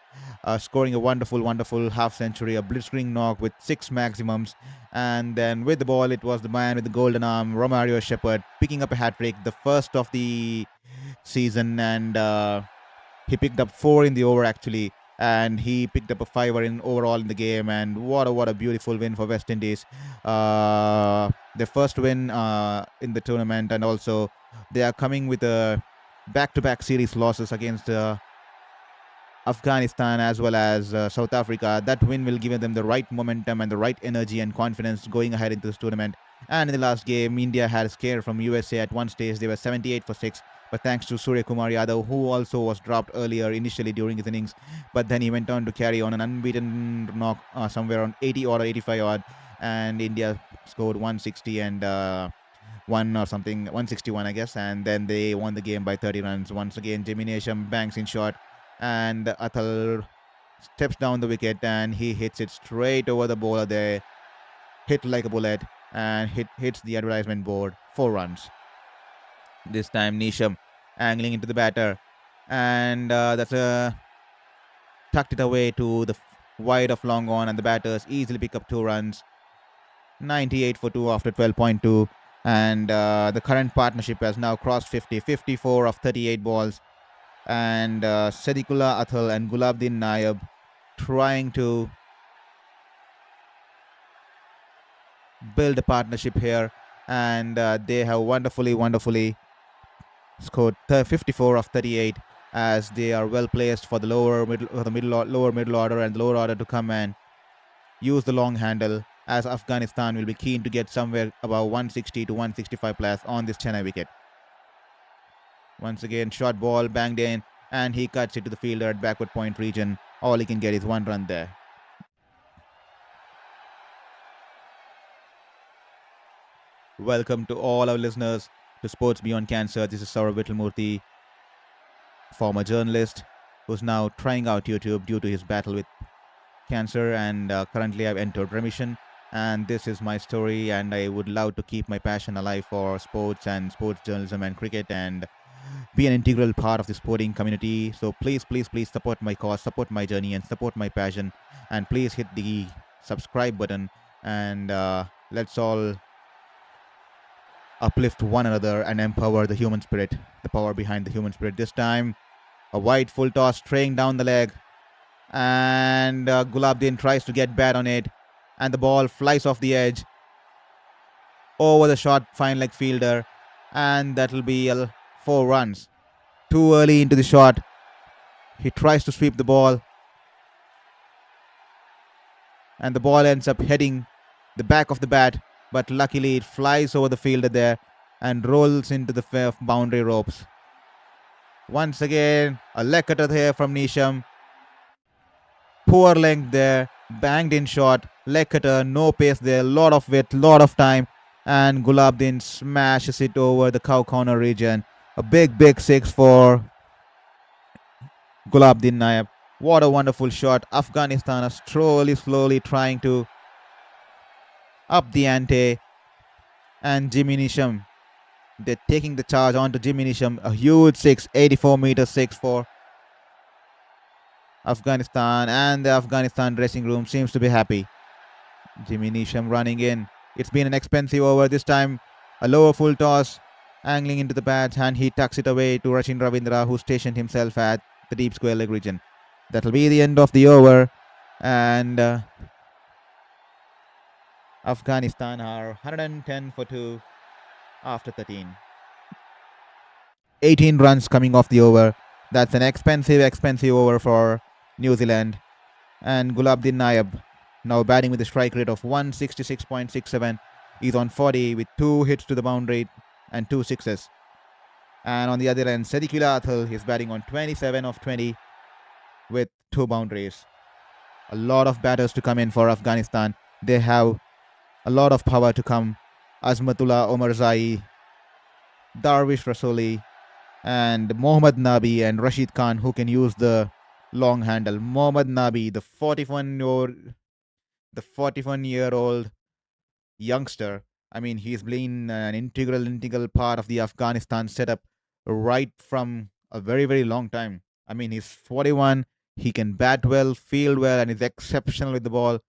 scoring a wonderful half century, a blitzkrieg knock with 6 maximums. And then with the ball, it was the man with the golden arm, Romario Shepherd, picking up a hat trick, the first of the season, and he picked up 4 in the over actually, and he picked up a fiver in overall in the game. And what a beautiful win for West Indies, their first win in the tournament, and also they are coming with a back-to-back series losses against Afghanistan as well as South Africa. That win will give them the right momentum and the right energy and confidence going ahead into this tournament. And in the last game, India had a scare from USA at one stage. They were 78 for 6. But thanks to Surya Kumar Yadav, who also was dropped earlier initially during his innings, but then he went on to carry on an unbeaten knock somewhere on 80 or 85 odd, and India scored 160 and 161 I guess, and then they won the game by 30 runs. Once again, Jimmy Nesham banks in shot, and Athal steps down the wicket and he hits it straight over the bowler there, hit like a bullet, and hits the advertisement board. 4 runs. This time Nisham angling into the batter, and that's a tucked it away to the wide of long on, and the batters easily pick up 2 runs. 98 for 2 after 12.2, and the current partnership has now crossed 50, 54 of 38 balls, and Sadiqullah Athal and Gulabdin Nayab trying to build a partnership here, and they have wonderfully scored 54 of 38, as they are well placed for the lower middle order and the lower order to come and use the long handle, as Afghanistan will be keen to get somewhere about 160 to 165 plus on this Chennai wicket. Once again, short ball banged in, and he cuts it to the fielder at backward point region. All he can get is 1 run there. Welcome to all our listeners to Sports Beyond Cancer. This is Shourabh Vittalmurthy, former journalist who's now trying out YouTube due to his battle with cancer, and currently I've entered remission. And this is my story, and I would love to keep my passion alive for sports and sports journalism and cricket, and be an integral part of the sporting community. So please support my cause, support my journey, and support my passion. And please hit the subscribe button, and let's all uplift one another and empower the human spirit, the power behind the human spirit. This time, a wide full toss straying down the leg, and Gulabdin tries to get bat on it, and the ball flies off the edge over the short fine leg fielder, and that will be 4 runs. Too early into the shot. He tries to sweep the ball, and the ball ends up heading the back of the bat, but luckily it flies over the fielder there and rolls into the boundary ropes. Once again, a leg cutter here from Nisham. Poor length there, banged in shot, leg cutter, no pace there, lot of width, lot of time, and Gulabdin smashes it over the cow corner region. A big 6 for Gulabdin Nayab. What a wonderful shot. Afghanistan are slowly trying to up the ante, and Jimmy Nisham, they're taking the charge onto Jimmy Nisham. A huge 6, 84-meter 6 for Afghanistan, and the Afghanistan dressing room seems to be happy. Jimmy Nisham running in. It's been an expensive over. This time a lower full toss, angling into the bats, and he tucks it away to Rashid Ravindra, who stationed himself at the deep square leg region. That'll be the end of the over, and Afghanistan are 110 for 2 after 13. 18 runs coming off the over. That's an expensive over for New Zealand. And Gulabdin Nayab, now batting with a strike rate of 166.67. He's on 40 with 2 hits to the boundary and 2 sixes. And on the other end, Sadiqullah Athal is batting on 27 of 20 with 2 boundaries. A lot of batters to come in for Afghanistan. They have a lot of power to come. Azmatullah Omarzai, Darvish Rasoli, and Mohammad Nabi and Rashid Khan, who can use the long handle. Mohammad Nabi, the the 41-year-old youngster. I mean, he's been an integral part of the Afghanistan setup right from a very, very long time. I mean, he's 41. He can bat well, field well, and is exceptional with the ball.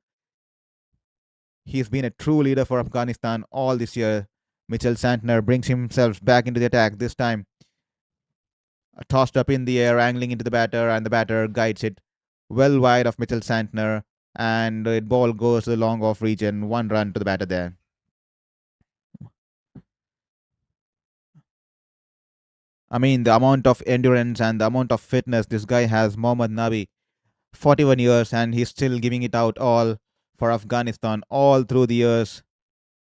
He's been a true leader for Afghanistan all this year. Mitchell Santner brings himself back into the attack this time. Tossed up in the air, angling into the batter, and the batter guides it well wide of Mitchell Santner, and the ball goes to the long off region. 1 run to the batter there. I mean, the amount of endurance and the amount of fitness this guy has, Mohammad Nabi, 41 years, and he's still giving it out all for Afghanistan all through the years.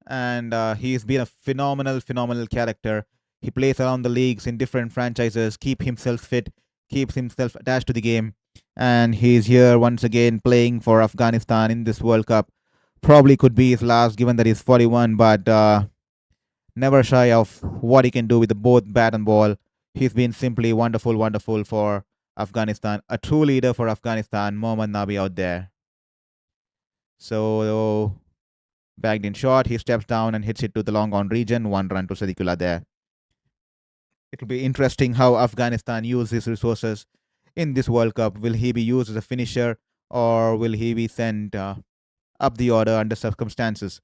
And he's been a phenomenal character. He plays around the leagues in different franchises, keep himself fit, keeps himself attached to the game, and he's here once again playing for Afghanistan in this World Cup. Probably could be his last, given that he's 41, but never shy of what he can do with both bat and ball. He's been simply wonderful for Afghanistan. A true leader for Afghanistan, Mohammad Nabi out there. So, bagged in short, he steps down and hits it to the long on region. 1 run to Sadiqullah there. It'll be interesting how Afghanistan use his resources in this World Cup. Will he be used as a finisher, or will he be sent up the order under circumstances?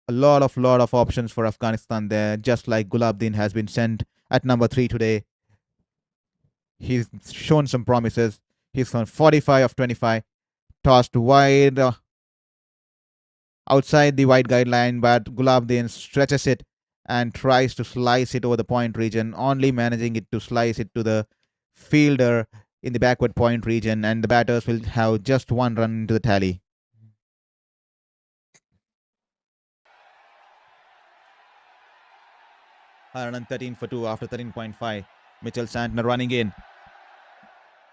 A lot of options for Afghanistan there, just like Gulabdin has been sent at number 3 today. He's shown some promises. He's on 45 of 25, tossed wide outside the wide guideline, but Gulabdin stretches it and tries to slice it over the point region, only managing it to slice it to the fielder in the backward point region, and the batters will have just 1 run into the tally. Run 13 for 2 after 13.5. Mitchell Santner running in.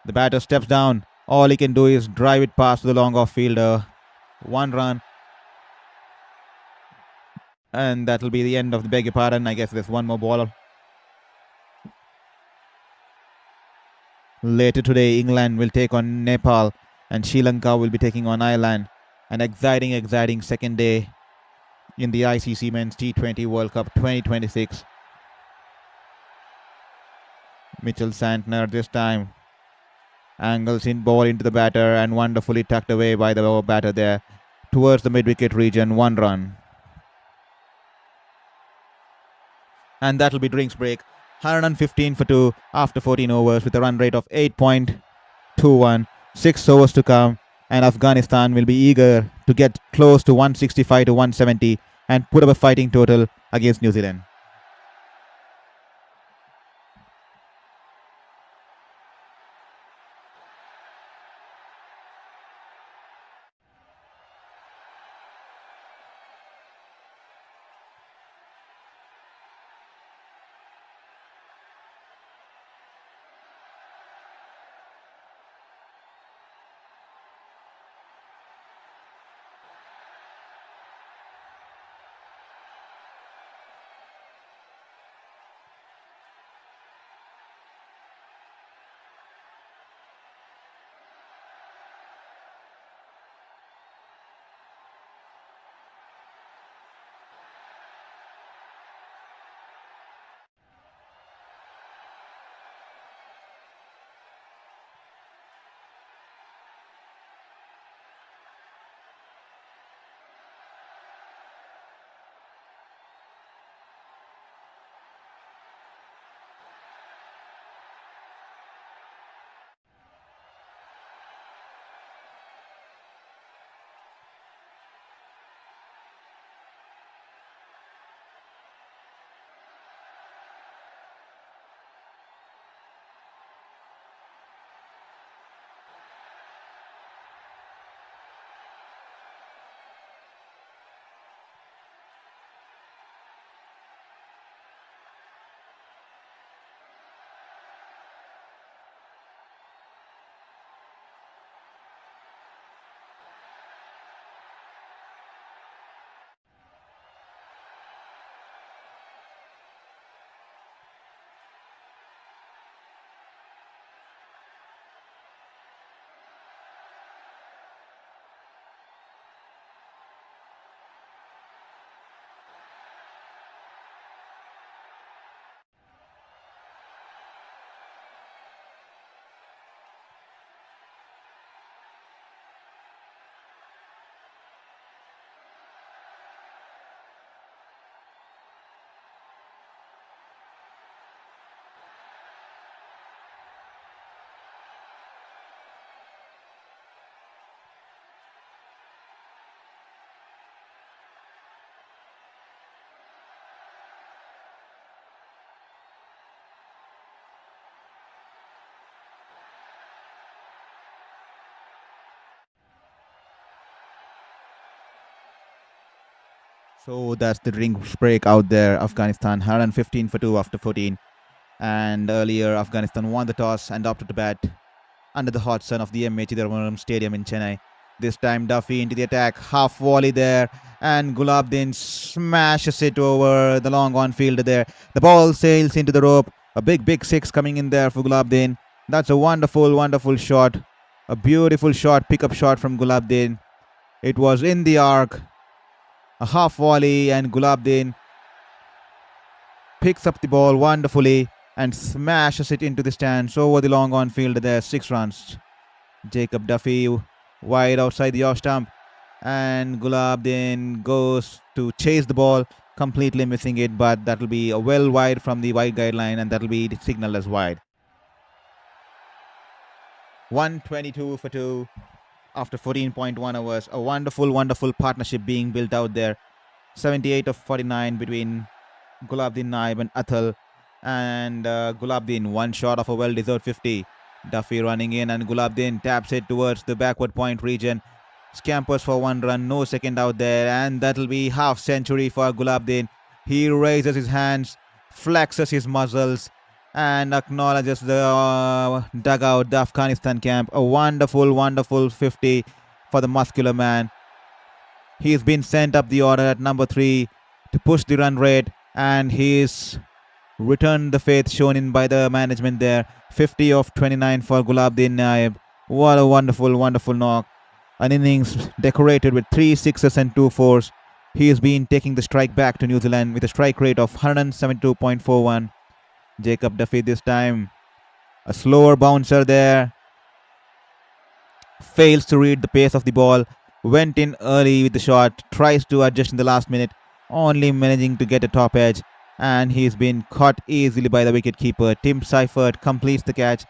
The batter steps down. All he can do is drive it past the long off fielder. 1 run. And that'll be the end of the beg your pardon. I guess there's one more ball. Later today, England will take on Nepal, and Sri Lanka will be taking on Ireland. An exciting second day in the ICC Men's T20 World Cup 2026. Mitchell Santner this time angles in ball into the batter and wonderfully tucked away by the batter there towards the mid-wicket region. 1 run. And that'll be drinks break. 115 for 2 after 14 overs with a run rate of 8.21. 6 overs to come, and Afghanistan will be eager to get close to 165 to 170 and put up a fighting total against New Zealand. So that's the drinks break out there. Afghanistan 115 for 2 after 14. And earlier, Afghanistan won the toss and opted to bat under the hot sun of the MH Chidambaram Stadium in Chennai. This time, Duffy into the attack, half volley there, and Gulabdin smashes it over the long on fielder there. The ball sails into the rope. A big, big six coming in there for Gulabdin. That's a wonderful, wonderful shot. A beautiful shot, pickup shot from Gulabdin. It was in the arc. A half volley, and Gulabdin picks up the ball wonderfully and smashes it into the stands over the long on field there. 6 runs. Jacob Duffy wide outside the off stump, and Gulabdin goes to chase the ball, completely missing it, but that will be a well wide from the wide guideline, and that will be signaled as wide. 122 for 2 after 14.1 hours. A wonderful, wonderful partnership being built out there. 78 of 49 between Gulabdin Naib and Athal, and Gulabdin one shot of a well-deserved 50. Duffy running in, and Gulabdin taps it towards the backward point region. Scampers for 1 run, no second out there, and that'll be half century for Gulabdin. He raises his hands, flexes his muscles, and acknowledges the dugout, the Afghanistan camp. A wonderful, wonderful 50 for the muscular man. He's been sent up the order at number 3 to push the run rate, and he's returned the faith shown in by the management there. 50 of 29 for Gulabdin Naib. What a wonderful, wonderful knock. An innings decorated with 3 sixes and 2 fours. He has been taking the strike back to New Zealand with a strike rate of 172.41. Jacob Duffy this time. A slower bouncer there. Fails to read the pace of the ball. Went in early with the shot. Tries to adjust in the last minute. Only managing to get a top edge. And he's been caught easily by the wicketkeeper. Tim Seifert completes the catch,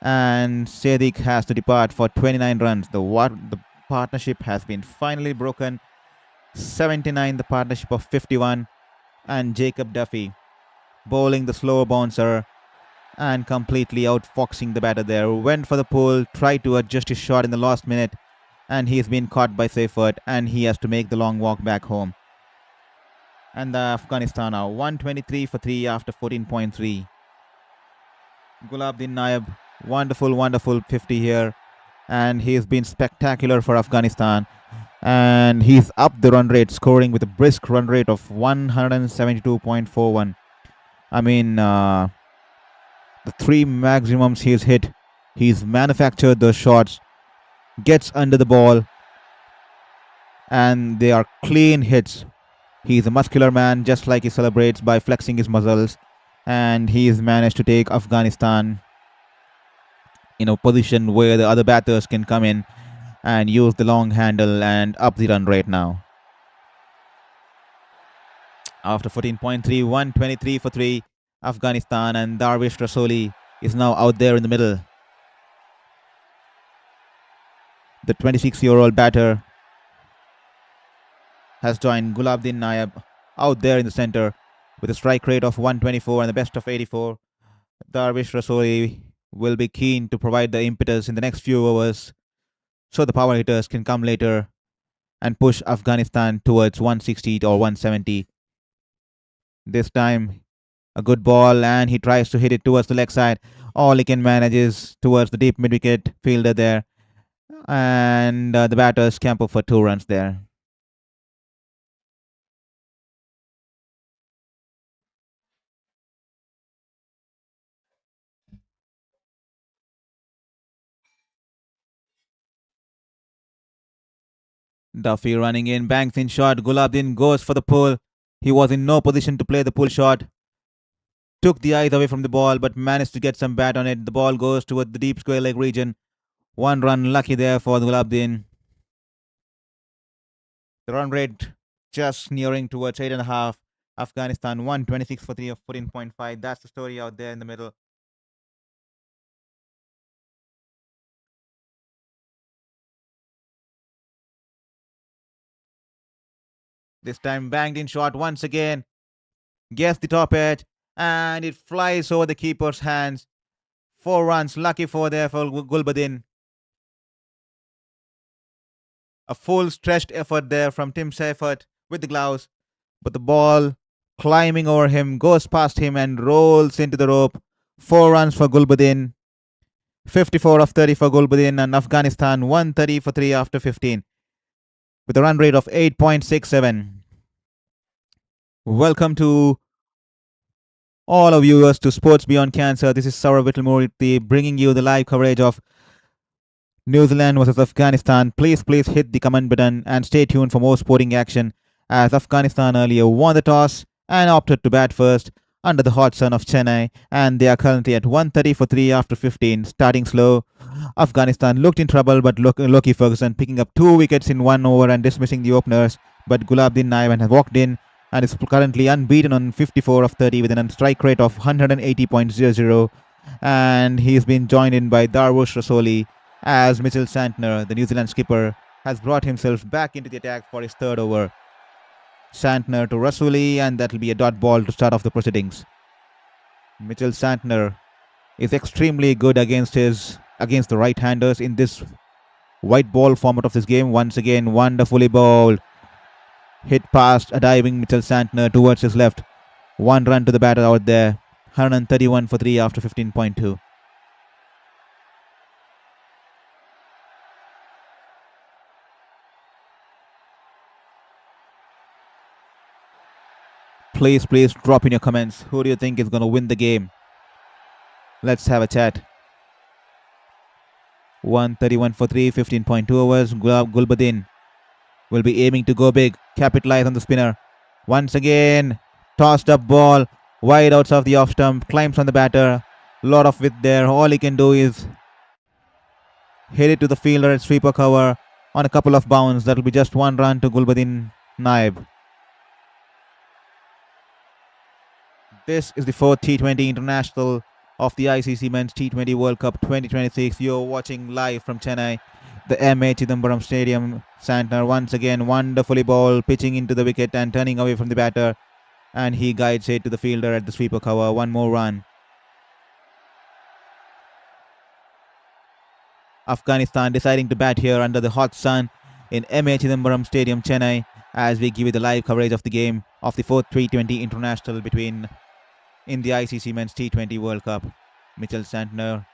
and Sadiq has to depart for 29 runs. The partnership has been finally broken. 79 the partnership of 51, and Jacob Duffy bowling the slow bouncer and completely outfoxing the batter there. Went for the pull, tried to adjust his shot in the last minute, and he's been caught by Seifert, and he has to make the long walk back home. And the Afghanistan are 123 for 3 after 14.3. Gulabdin Naib, wonderful, wonderful 50 here. And he's been spectacular for Afghanistan. And he's up the run rate, scoring with a brisk run rate of 172.41. I mean, the 3 maximums he's hit, he's manufactured those shots, gets under the ball, and they are clean hits. He's a muscular man, just like he celebrates by flexing his muscles, and he's managed to take Afghanistan in a position where the other batters can come in and use the long handle and up the run rate now. After 14.3, 123 for 3, Afghanistan, and Darvish Rasoli is now out there in the middle. The 26-year-old batter has joined Gulabdin Naib out there in the center with a strike rate of 124 and the best of 84. Darvish Rasoli will be keen to provide the impetus in the next few overs so the power hitters can come later and push Afghanistan towards 160 or 170. This time, a good ball, and he tries to hit it towards the leg side. All he can manage is towards the deep mid-wicket fielder there. And the batters scamper for 2 runs there. Duffy running in, banks in shot. Gulabdin goes for the pull. He was in no position to play the pull shot. Took the eyes away from the ball, but managed to get some bat on it. The ball goes toward the deep square leg region. 1 run lucky there for Gulabdin. The run rate just nearing towards 8.5. Afghanistan 126 for 3 of 14.5. That's the story out there in the middle. This time banged in shot once again. Gets the top edge, and it flies over the keeper's hands. 4 runs, lucky for there for Gulbadin. A full stretched effort there from Tim Seifert with the gloves. but the ball climbing over him goes past him and rolls into the rope. 4 runs for Gulbuddin. 54 of 30 for Gulbuddin, and Afghanistan 130 for 3 after 15 with a run rate of 8.67. Welcome to all of viewers to Sports Beyond Cancer. This is Shourabh Vittalmurthy bringing you the live coverage of New Zealand versus Afghanistan. Please hit the comment button and stay tuned for more sporting action, as Afghanistan earlier won the toss and opted to bat first under the hot sun of Chennai, and they are currently at 130 for 3 after 15, starting slow. Afghanistan looked in trouble, but Loki Ferguson picking up 2 wickets in 1 over and dismissing the openers, but Gulabdin Naib has walked in and is currently unbeaten on 54 of 30 with an strike rate of 180.00, and he's been joined in by Darvish Rasoli, as Mitchell Santner, the New Zealand skipper, has brought himself back into the attack for his third over. Santner to Rasoli, and that will be a dot ball to start off the proceedings. Mitchell Santner is extremely good against the right-handers in this white ball format of this game. Once again, wonderfully bowled. Hit past a diving Mitchell Santner towards his left. 1 run to the batter out there. 131 for 3 after 15.2. Please drop in your comments. Who do you think is going to win the game? Let's have a chat. 131 for 3, 15.2 overs. Gulbuddin will be aiming to go big. Capitalize on the spinner. Once again, tossed up ball. Wide outside of the off stump. Climbs on the batter. Lot of width there. All he can do is hit it to the fielder at sweeper cover on a couple of bounds. That will be just 1 run to Gulbuddin Naib. This is the 4th T20 International of the ICC Men's T20 World Cup 2026. You're watching live from Chennai, the M.A. Chidambaram Stadium. Santner once again wonderfully ball, pitching into the wicket and turning away from the batter. And he guides it to the fielder at the sweeper cover. 1 more run. Afghanistan deciding to bat here under the hot sun in M.A. Chidambaram Stadium, Chennai, as we give you the live coverage of the game of the 4th T20 International in the ICC Men's T20 World Cup. Mitchell Santner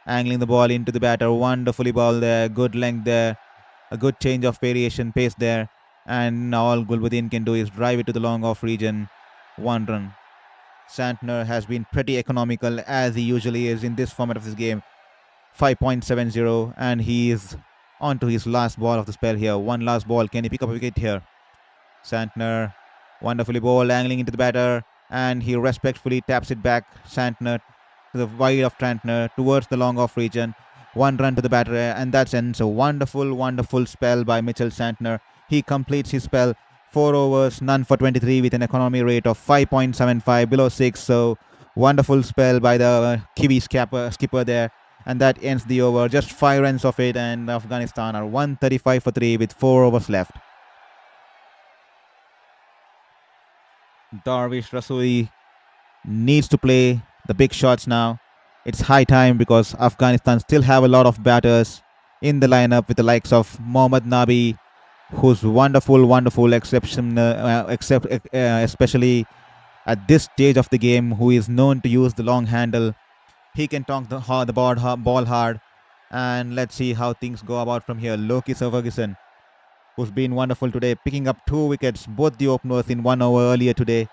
angling the ball into the batter. Wonderfully ball there. Good length there. A good change of variation, pace there. And all Gulbuddin can do is drive it to the long off region. 1 run. Santner has been pretty economical, as he usually is in this format of this game. 5.70, and he is on to his last ball of the spell here. 1 last ball. Can he pick up a wicket here? Santner wonderfully ball, angling into the batter, and he respectfully taps it back. Santner to the wide of Santner towards the long off region. 1 run to the batter, and that's ends. A wonderful spell by Mitchell Santner. He completes his spell. 4 overs, none for 23 with an economy rate of 5.75, below 6. So wonderful spell by the Kiwi skipper there. And that ends the over. Just 5 runs of it, and Afghanistan are 135 for 3 with 4 overs left. Darvish Rasoli needs to play the big shots now. It's high time, because Afghanistan still have a lot of batters in the lineup, with the likes of Mohammad Nabi, who's wonderful exceptional, especially at this stage of the game, who is known to use the long handle. He can tonk the ball hard, and let's see how things go about from here. Loki Ferguson, who's been wonderful today, picking up 2 wickets, both the openers in 1 over earlier today,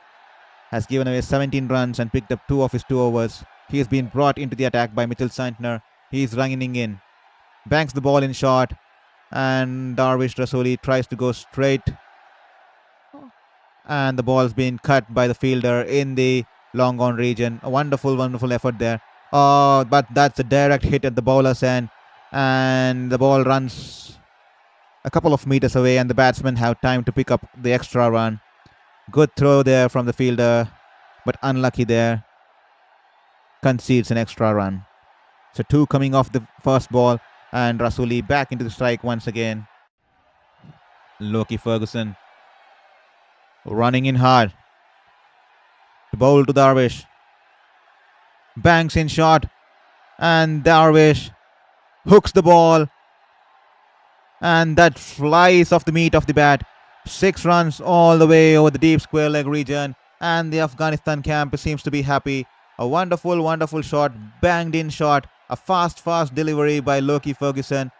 has given away 17 runs and picked up 2 of his 2 overs. He has been brought into the attack by Mitchell Santner. He is running in, banks the ball in short, and Darvish Rasoli tries to go straight, and the ball's been cut by the fielder in the long on region. A wonderful effort there. Oh, but that's a direct hit at the bowler's end, and the ball runs a couple of meters away, and the batsmen have time to pick up the extra run. Good throw there from the fielder, but unlucky there. Concedes an extra run. So 2 coming off the first ball, and Rasoli back into the strike once again. Loki Ferguson running in hard to bowl to Darvish. Banks in short, and Darvish hooks the ball, and that flies off the meat of the bat 6 runs all the way over the deep square leg region, and the Afghanistan camp seems to be happy. A wonderful, wonderful shot, banged in shot, a fast, fast delivery by Loki Ferguson.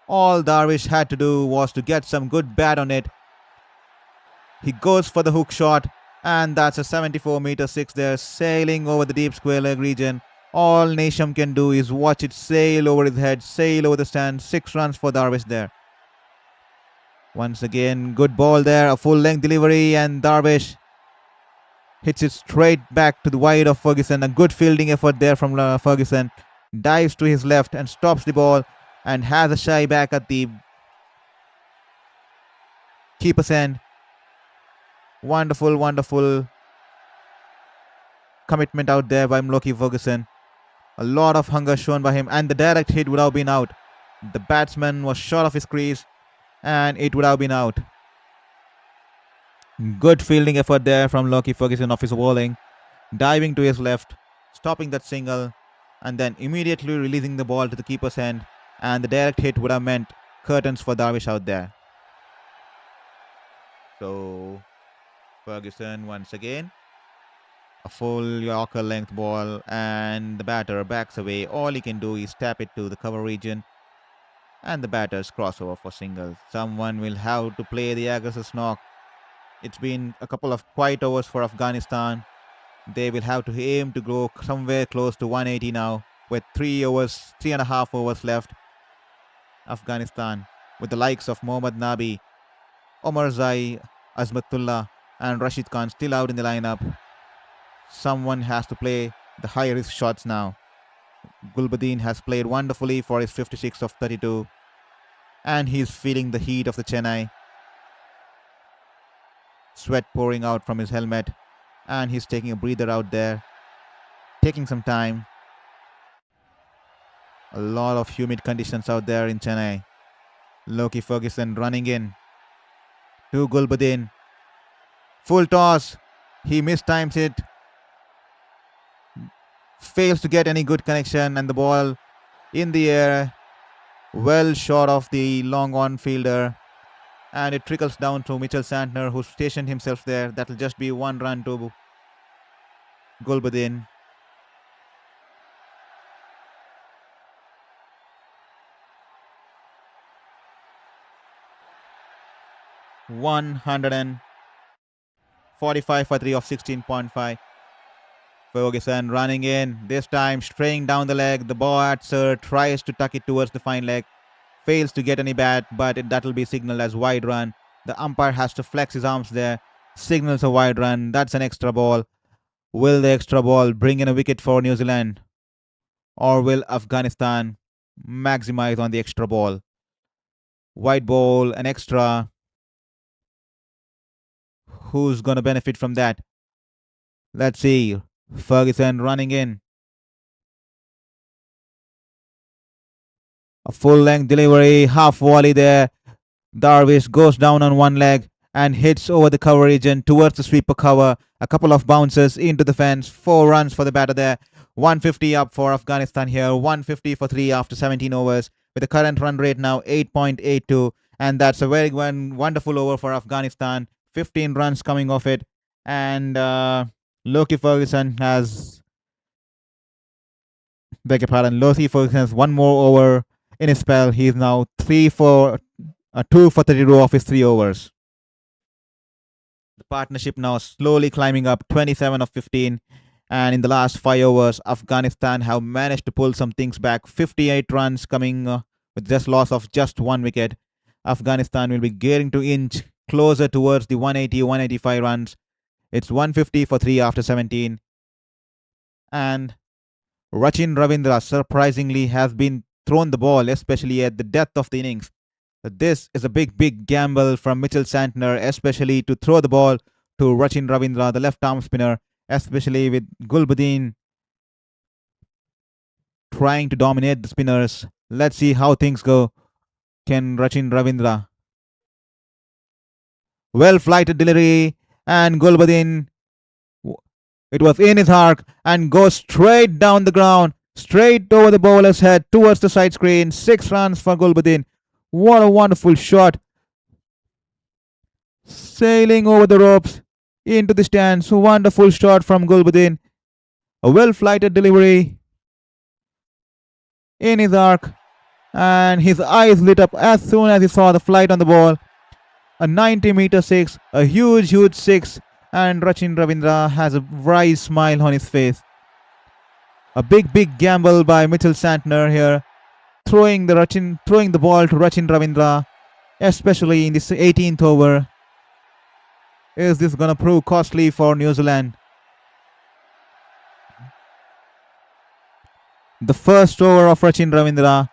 All Darvish had to do was to get some good bat on it. He goes for the hook shot, and that's a 74-meter six there, sailing over the deep square leg region. All Nasham can do is watch it sail over his head, sail over the stand. 6 runs for Darvish there. Once again, good ball there, a full-length delivery, and Darvish hits it straight back to the wide of Ferguson. A good fielding effort there from Ferguson. Dives to his left and stops the ball and has a shy back at the keeper's end. Wonderful, wonderful commitment out there by Loki Ferguson. A lot of hunger shown by him, and the direct hit would have been out. The batsman was short of his crease, and it would have been out. Good fielding effort there from Loki Ferguson off his bowling. Diving to his left, stopping that single, and then immediately releasing the ball to the keeper's end. And the direct hit would have meant curtains for Darvish out there. So Ferguson once again. A full Yorker length ball, and the batter backs away. All he can do is tap it to the cover region, and the batter's crossover for single. Someone will have to play the aggressive knock. It's been a couple of quiet overs for Afghanistan. They will have to aim to go somewhere close to 180 now, with 3.5 overs left. Afghanistan, with the likes of Mohammad Nabi, Omar Zai, Azmatullah, and Rashid Khan still out in the lineup. Someone has to play the high-risk shots now. Gulbuddin has played wonderfully for his 56 of 32, and he's feeling the heat of the Chennai. Sweat pouring out from his helmet, and he's taking a breather out there, taking some time. A lot of humid conditions out there in Chennai. Loki Ferguson running in to Gulbuddin. Full toss. He mistimes it. Fails to get any good connection, and the ball in the air, well short of the long on fielder, and it trickles down to Mitchell Santner, who stationed himself there. That'll just be 1 run to Gulbuddin. $145 for 3 of 16.5. Ferguson running in, this time straying down the leg. The batter tries to tuck it towards the fine leg, fails to get any bat, but that'll be signaled as wide run. The umpire has to flex his arms there, signals a wide run. That's an extra ball. Will the extra ball bring in a wicket for New Zealand, or will Afghanistan maximize on the extra ball? Wide ball, an extra. Who's going to benefit from that? Let's see. Ferguson running in. A full-length delivery, half volley there. Darvish goes down on one leg and hits over the cover region towards the sweeper cover. A couple of bounces into the fence. 4 runs for the batter there. 150 up for Afghanistan here. 150 for 3 after 17 overs. With the current run rate now 8.82. And that's a very wonderful over for Afghanistan. 15 runs coming off it. And Loki Ferguson has... Beg your pardon. Loki Ferguson has 1 more over in his spell. He is now 2 for 32 off his 3 overs. The partnership now slowly climbing up, 27 of 15. And in the last 5 overs, Afghanistan have managed to pull some things back. 58 runs coming with just loss of just 1 wicket. Afghanistan will be getting to inch closer towards the 180-185 runs. It's 150 for 3 after 17. And Rachin Ravindra surprisingly has been thrown the ball, especially at the death of the innings. This is a big gamble from Mitchell Santner, especially to throw the ball to Rachin Ravindra, the left-arm spinner, especially with Gulbuddin trying to dominate the spinners. Let's see how things go. Can Rachin Ravindra? Well-flighted delivery, and Gulbuddin, it was in his arc and goes straight down the ground, straight over the bowler's head towards the side screen. 6 runs for Gulbuddin. What a wonderful shot. Sailing over the ropes into the stands. Wonderful shot from Gulbuddin. A well-flighted delivery in his arc, and his eyes lit up as soon as he saw the flight on the ball. A 90-meter six, a huge six, and Rachin Ravindra has a wry smile on his face. A big gamble by Mitchell Santner here, throwing the ball to Rachin Ravindra, especially in this 18th over. Is this gonna prove costly for New Zealand? The first over of Rachin Ravindra,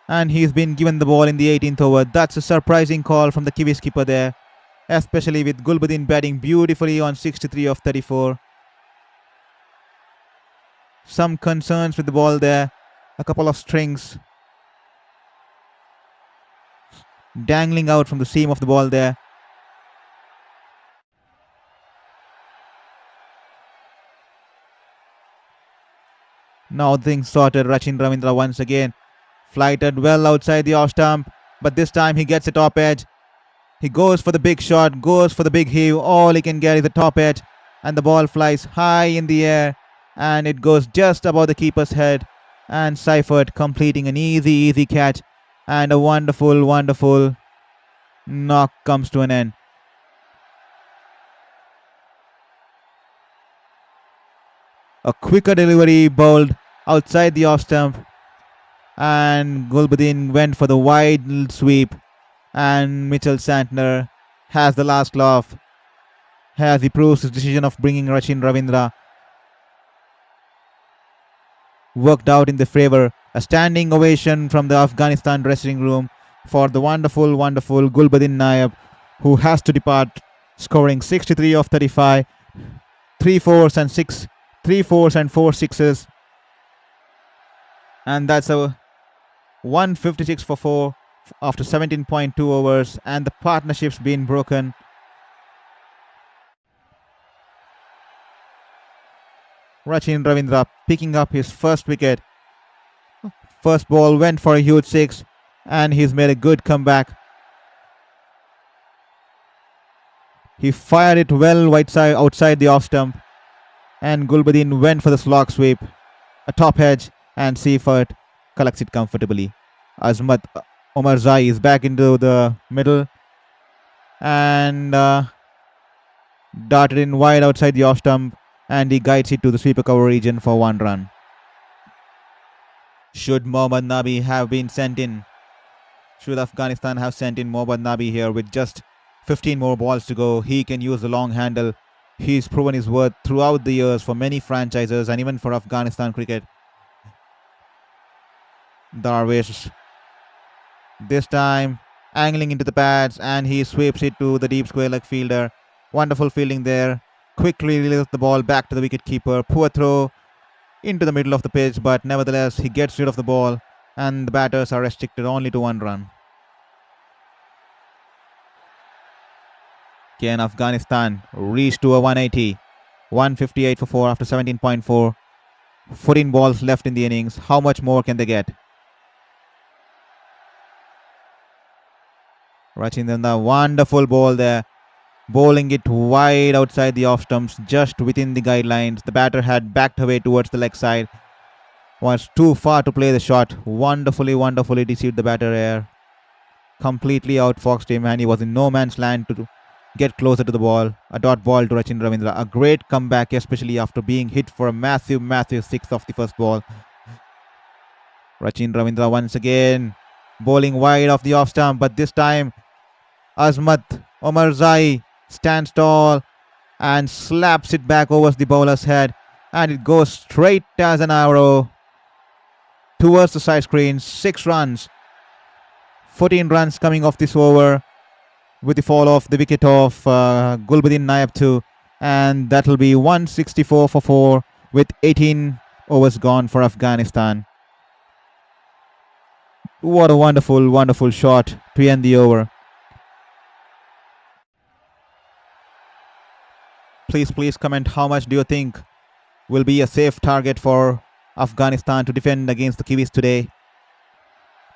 and he's been given the ball in the 18th over. That's a surprising call from the Kiwis keeper there, especially with Gulbuddin batting beautifully on 63 of 34. Some concerns with the ball there. A couple of strings dangling out from the seam of the ball there. Now things sorted. Rachin Ravindra once again flighted well outside the off stump, but this time he gets the top edge. He goes for the big shot, goes for the big heave. All he can get is the top edge, and the ball flies high in the air, and it goes just above the keeper's head. And Seifert completing an easy catch, and a wonderful knock comes to an end. A quicker delivery bowled outside the off stump, and Gulbuddin went for the wide sweep, and Mitchell Santner has the last laugh as he proves his decision of bringing Rachin Ravindra worked out in the favour. A standing ovation from the Afghanistan dressing room for the wonderful Gulbuddin Naib, who has to depart, scoring 63 of 35, 3 fours and 4 sixes, and that's a 156 for 4 after 17.2 overs, and the partnership's been broken. Rachin Ravindra picking up his first wicket. First ball went for a huge 6, and he's made a good comeback. He fired it well outside the off stump, and Gulbuddin went for the slog sweep, a top edge, and Seifert collects it comfortably. Azmat Omarzai is back into the middle and darted in wide outside the off stump, and he guides it to the sweeper cover region for 1 run. Should Mohammad Nabi have been sent in? Should Afghanistan have sent in Mohammad Nabi here with just 15 more balls to go? He can use the long handle. He's proven his worth throughout the years for many franchises and even for Afghanistan cricket. Darvish this time angling into the pads, and he sweeps it to the deep square leg fielder. Wonderful fielding there. Quickly releases the ball back to the wicket keeper. Poor throw into the middle of the pitch, but nevertheless he gets rid of the ball, and the batters are restricted only to 1 run. Can Afghanistan reach to a 180? 158 for 4 after 17.4. 14 balls left in the innings. How much more can they get? Rachin, wonderful ball there. Bowling it wide outside the off stumps, just within the guidelines. The batter had backed away towards the leg side. Was too far to play the shot. Wonderfully deceived the batter there. Completely outfoxed him, and he was in no man's land to get closer to the ball. A dot ball to Rachin Ravindra. A great comeback, especially after being hit for a massive 6 off the first ball. Rachin Ravindra once again bowling wide off the off stump, but this time Azmat Omarzai stands tall and slaps it back over the bowler's head, and it goes straight as an arrow towards the side screen. 6 runs. 14 runs coming off this over with the fall of the wicket of Gulbuddin Naib too, and that will be 164 for 4 with 18 overs gone for Afghanistan. What a wonderful shot to end the over. Please comment how much do you think will be a safe target for Afghanistan to defend against the Kiwis today.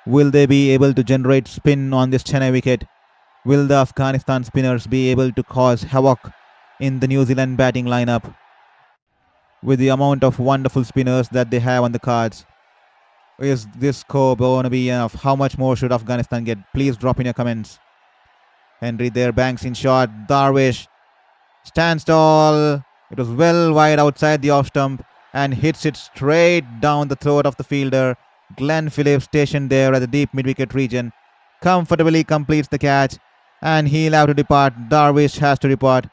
Will they be able to generate spin on this Chennai wicket? Will the Afghanistan spinners be able to cause havoc in the New Zealand batting lineup with the amount of wonderful spinners that they have on the cards? Is this score going to be enough? How much more should Afghanistan get? Please drop in your comments. Henry there banks in shot. Darvish stands tall. It was well wide outside the off stump and hits it straight down the throat of the fielder. Glenn Phillips, stationed there at the deep mid-wicket region, comfortably completes the catch, and he'll have to depart. Darvish has to depart.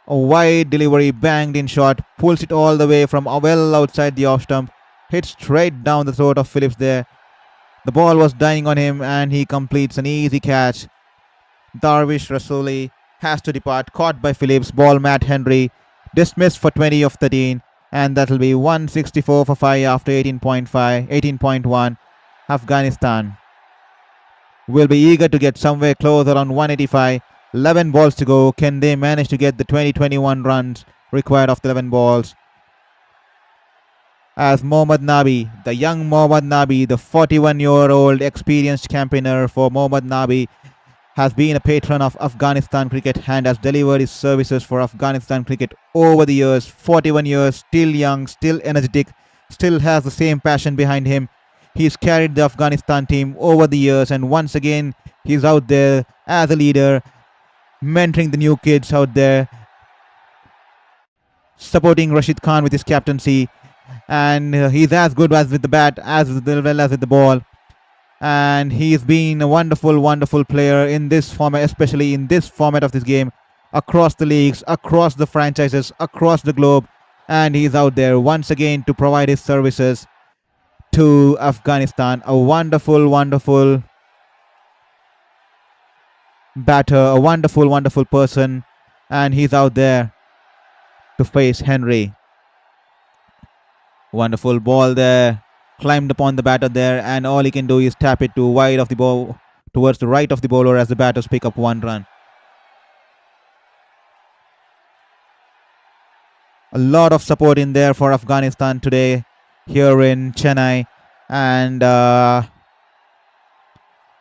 A wide delivery, banged in shot, pulls it all the way from well outside the off stump, hits straight down the throat of Phillips there. The ball was dying on him, and he completes an easy catch. Darvish Rasuli has to depart, caught by Phillips. Ball Matt Henry, dismissed for 20 of 13, and that'll be 164 for 5 after 18.1. Afghanistan will be eager to get somewhere close around 185. 11 balls to go. Can they manage to get the 20-21 runs required of the 11 balls? As Mohammad Nabi, the young Mohammad Nabi, the 41-year-old experienced campaigner for Mohammad Nabi, has been a patron of Afghanistan cricket and has delivered his services for Afghanistan cricket over the years. 41 years, still young, still energetic, still has the same passion behind him. He's carried the Afghanistan team over the years, and once again he's out there as a leader, mentoring the new kids out there, supporting Rashid Khan with his captaincy, and he's as good as with the bat as well as with the ball. And he's been a wonderful player in this format, especially in this format of this game, across the leagues, across the franchises, across the globe. And he's out there once again to provide his services to Afghanistan. A wonderful batter, a wonderful person, and he's out there to face Henry. Wonderful ball there, climbed upon the batter there, and all he can do is tap it to wide of the ball, towards the right of the bowler, as the batters pick up 1 run. A lot of support in there for Afghanistan today here in Chennai, and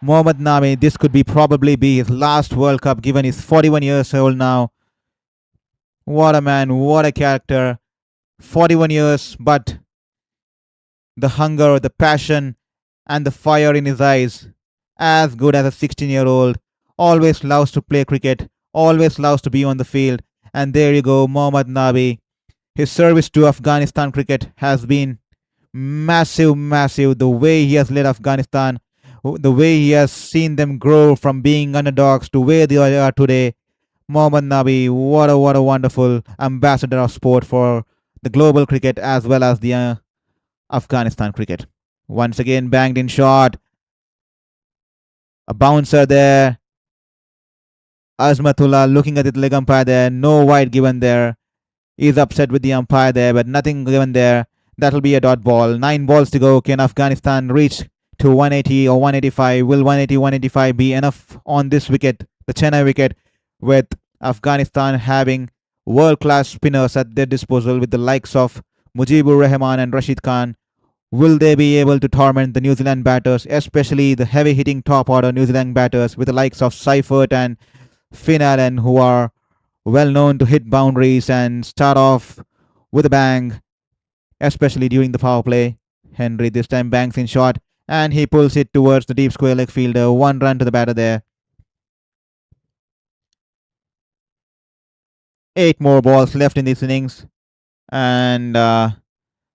Mohammad Nabi, this could probably be his last World Cup, given he's 41 years old now. What a man, what a character. 41 years, but the hunger, the passion, and the fire in his eyes, as good as a 16-year-old. Always loves to play cricket, always loves to be on the field. And there you go, Mohammad Nabi. His service to Afghanistan cricket has been massive. The way he has led Afghanistan, the way he has seen them grow from being underdogs to where they are today. Mohammad Nabi, what a wonderful ambassador of sport for the global cricket as well as the Afghanistan cricket. Once again, banged in shot. A bouncer there. Azmatullah looking at the leg umpire there. No wide given there. He's upset with the umpire there, but nothing given there. That'll be a dot ball. 9 balls to go. Can Afghanistan reach to 180 or 185? Will 180, 185 be enough on this wicket, the Chennai wicket, with Afghanistan having world-class spinners at their disposal with the likes of Mujibur Rahman and Rashid Khan? Will they be able to torment the New Zealand batters, especially the heavy-hitting top-order New Zealand batters with the likes of Seifert and Finn Allen, who are well known to hit boundaries and start off with a bang, especially during the power play? Henry this time banks in shot, and he pulls it towards the deep square leg fielder. 1 run to the batter there. 8 more balls left in this innings, and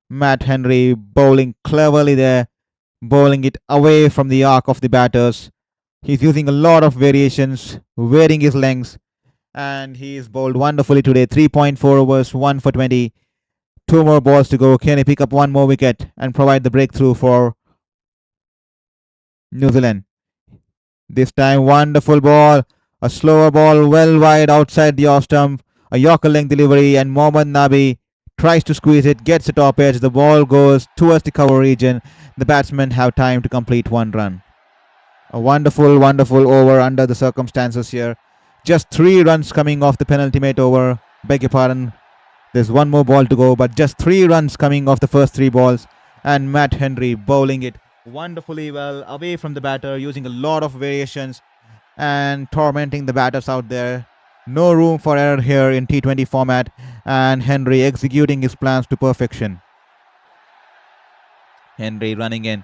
Matt Henry bowling cleverly there, bowling it away from the arc of the batters. He's using a lot of variations, varying his lengths, and he's bowled wonderfully today. 3.4 overs, 1 for 20. 2 more balls to go. Can he pick up 1 more wicket and provide the breakthrough for New Zealand? This time, wonderful ball. A slower ball well wide outside the off stump. A Yorker length delivery, and Mohammad Nabi tries to squeeze it, gets the top edge. The ball goes towards the cover region. The batsmen have time to complete 1 run. A wonderful over under the circumstances here. Just 3 runs coming off the penultimate over. Beg your pardon. There's 1 more ball to go, but just 3 runs coming off the first 3 balls. And Matt Henry bowling it wonderfully well away from the batter, using a lot of variations. and tormenting the batters out there. No room for error here in T20 format, and Henry executing his plans to perfection. Henry running in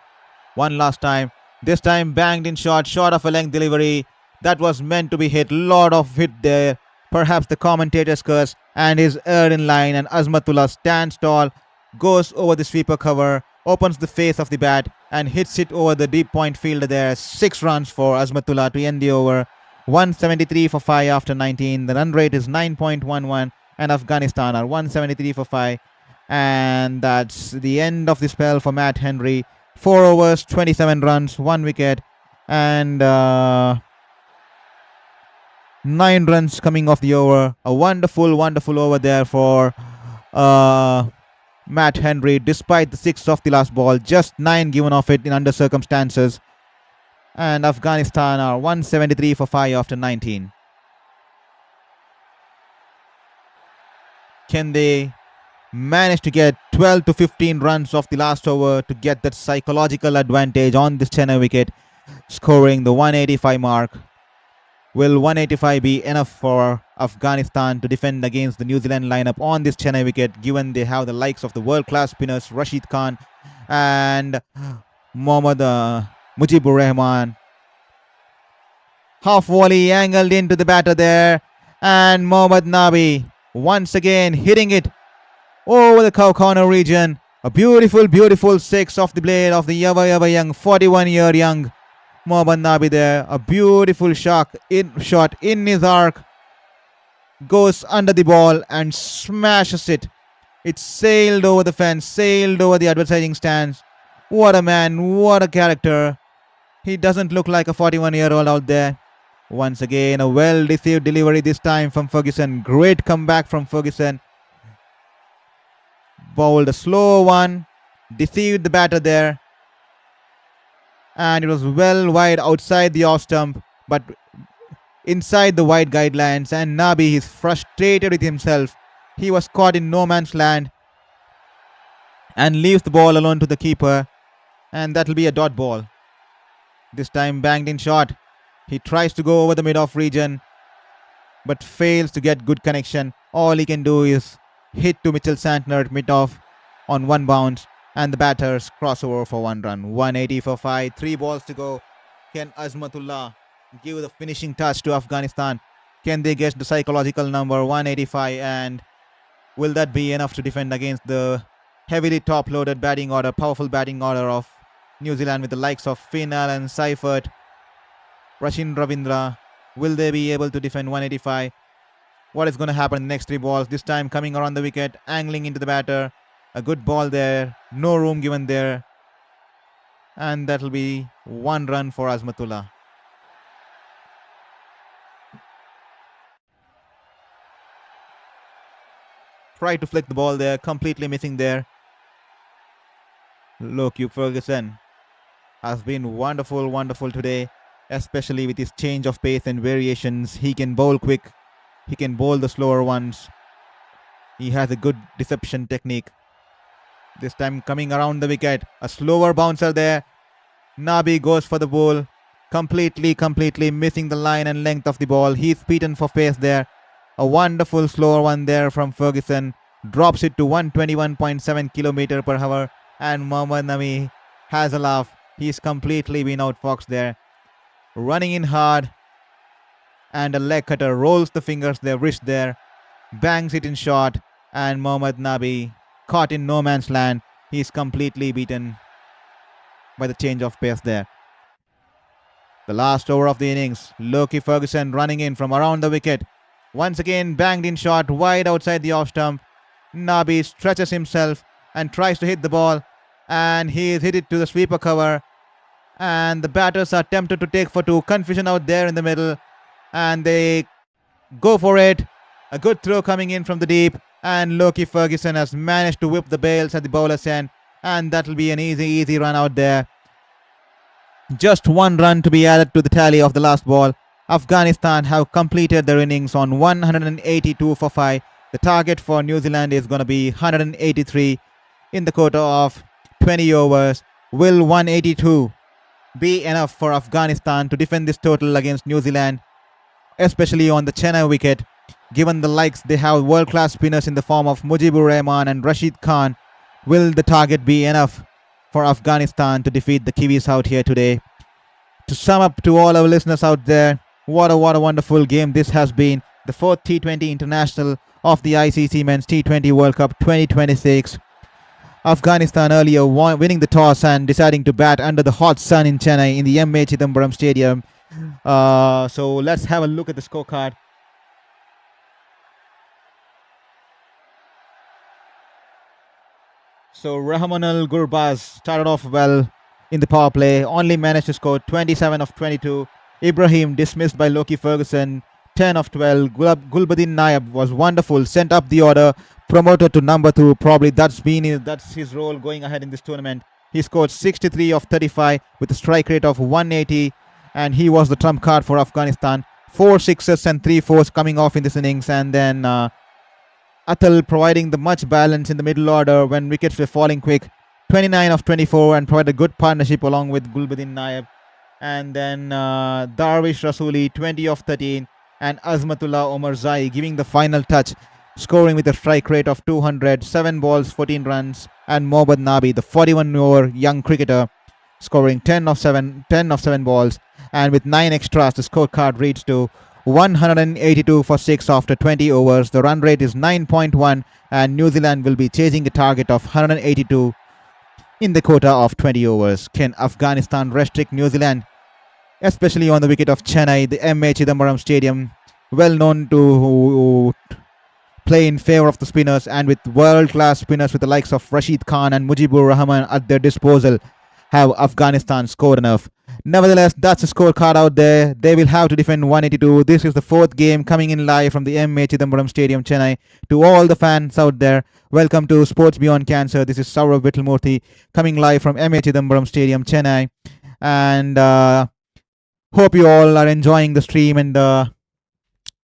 one last time. This time banged in short of a length delivery. That was meant to be hit. Lot of hit there. Perhaps the commentator's curse, and is aired in line, and Azmatullah stands tall, goes over the sweeper cover, opens the face of the bat, and hits it over the deep point fielder there. 6 runs for Azmatullah to end the over. 173 for 5 after 19. The run rate is 9.11, and Afghanistan are 173 for 5. And that's the end of the spell for Matt Henry. 4 overs, 27 runs, 1 wicket, and 9 runs coming off the over. A wonderful, wonderful over there for Matt Henry, despite the 6 off the last ball. Just 9 given off it in under circumstances. And Afghanistan are 173 for 5 after 19. Can they manage to get 12 to 15 runs off the last over to get that psychological advantage on this Chennai wicket, scoring the 185 mark? Will 185 be enough for Afghanistan to defend against the New Zealand lineup on this Chennai wicket, given they have the likes of the world-class spinners Rashid Khan and Mohammad Mujibur Rahman? Half volley angled into the batter there, and Mohammad Nabi once again hitting it over the cow corner region. A beautiful, beautiful 6 off the blade of the ever young 41-year young Mohammad Nabi there. A beautiful shot in his arc. Goes under the ball and smashes it. It sailed over the fence, sailed over the advertising stands. What a man, what a character. He doesn't look like a 41-year-old out there. Once again, a well-received delivery this time from Ferguson. Great comeback from Ferguson. Bowled a slow one. Deceived the batter there. And it was well wide outside the off stump, but inside the wide guidelines. And Nabi is frustrated with himself. He was caught in no man's land and leaves the ball alone to the keeper. And that will be a dot ball. This time banged in short. He tries to go over the mid-off region, but fails to get good connection. All he can do is hit to Mitchell Santner at mid-off on 1 bounce, and the batters cross over for 1 run. 180 for 5, 3 balls to go. Can Azmatullah give the finishing touch to Afghanistan? Can they get the psychological number 185, and will that be enough to defend against the heavily top-loaded batting order, powerful batting order of New Zealand with the likes of Finn Allen, Seifert, Rashid Ravindra? Will they be able to defend 185? What is going to happen in the next 3 balls? This time coming around the wicket, angling into the batter. A good ball there. No room given there. And that will be 1 run for Azmatullah. Try to flick the ball there. Completely missing there. Look, Ferguson has been wonderful, wonderful today. Especially with his change of pace and variations. He can bowl quick. He can bowl the slower ones. He has a good deception technique. This time coming around the wicket. A slower bouncer there. Nabi goes for the ball. Completely missing the line and length of the ball. He's beaten for pace there. A wonderful slower one there from Ferguson. Drops it to 121.7 km per hour. And Mohammad Nabi has a laugh. He's completely been outfoxed there. Running in hard. And a leg cutter rolls the fingers there, wrist there. Bangs it in short. And Mohammad Nabi caught in no man's land. He's completely beaten by the change of pace there. The last over of the innings. Loki Ferguson running in from around the wicket. Once again banged in short, wide outside the off stump. Nabi stretches himself and tries to hit the ball. And he's hit it to the sweeper cover. And the batters are tempted to take for 2. Confusion out there in the middle. And they go for it. A good throw coming in from the deep. And Loki Ferguson has managed to whip the bails at the bowler's end. And that will be an easy run out there. Just 1 run to be added to the tally of the last ball. Afghanistan have completed their innings on 182 for 5. The target for New Zealand is going to be 183 in the quota of 20 overs. Will 182 be enough for Afghanistan to defend this total against New Zealand, especially on the Chennai wicket? Given the likes they have world-class spinners in the form of Mujibur Rahman and Rashid Khan, will the target be enough for Afghanistan to defeat the Kiwis out here today? To sum up to all our listeners out there, what a wonderful game this has been. The fourth T20 international of the ICC Men's T20 World Cup 2026. Afghanistan earlier winning the toss and deciding to bat under the hot sun in Chennai in the M.A. Chidambaram Stadium. So let's have a look at the scorecard. So Rahmanul Gurbaz started off well in the power play, only managed to score 27 of 22. Ibrahim dismissed by Loki Ferguson, 10 of 12. Gulbuddin Naib was wonderful, sent up the order, promoted to number 2. Probably that's his role going ahead in this tournament. He scored 63 of 35 with a strike rate of 180, and he was the trump card for Afghanistan. 4 sixes and 3 fours coming off in this innings, and then Atal providing the much balance in the middle order when wickets were falling quick. 29 of 24 and provided a good partnership along with Gulbuddin Naib. And then Darvish Rasuli 20 of 13 and Azmatullah Omarzai giving the final touch, scoring with a strike rate of 200, 7 balls, 14 runs. And Mohammad Nabi, the 41-year young cricketer, scoring 10 of 7 balls. And with 9 extras, the scorecard reads to 182 for 6 after 20 overs. The run rate is 9.1 and New Zealand will be chasing a target of 182 in the quota of 20 overs. Can Afghanistan restrict New Zealand, especially on the wicket of Chennai, the M.A. Chidambaram Stadium, well known to play in favour of the spinners, and with world-class spinners with the likes of Rashid Khan and Mujibur Rahman at their disposal? Have Afghanistan scored enough? Nevertheless, that's the scorecard out there. They will have to defend 182. This is the 4th game coming in live from the M.A. Chidambaram Stadium, Chennai. To all the fans out there, welcome to Sports Beyond Cancer. This is Shourabh Vittalmurthy coming live from M.A. Chidambaram Stadium, Chennai. And hope you all are enjoying the stream and the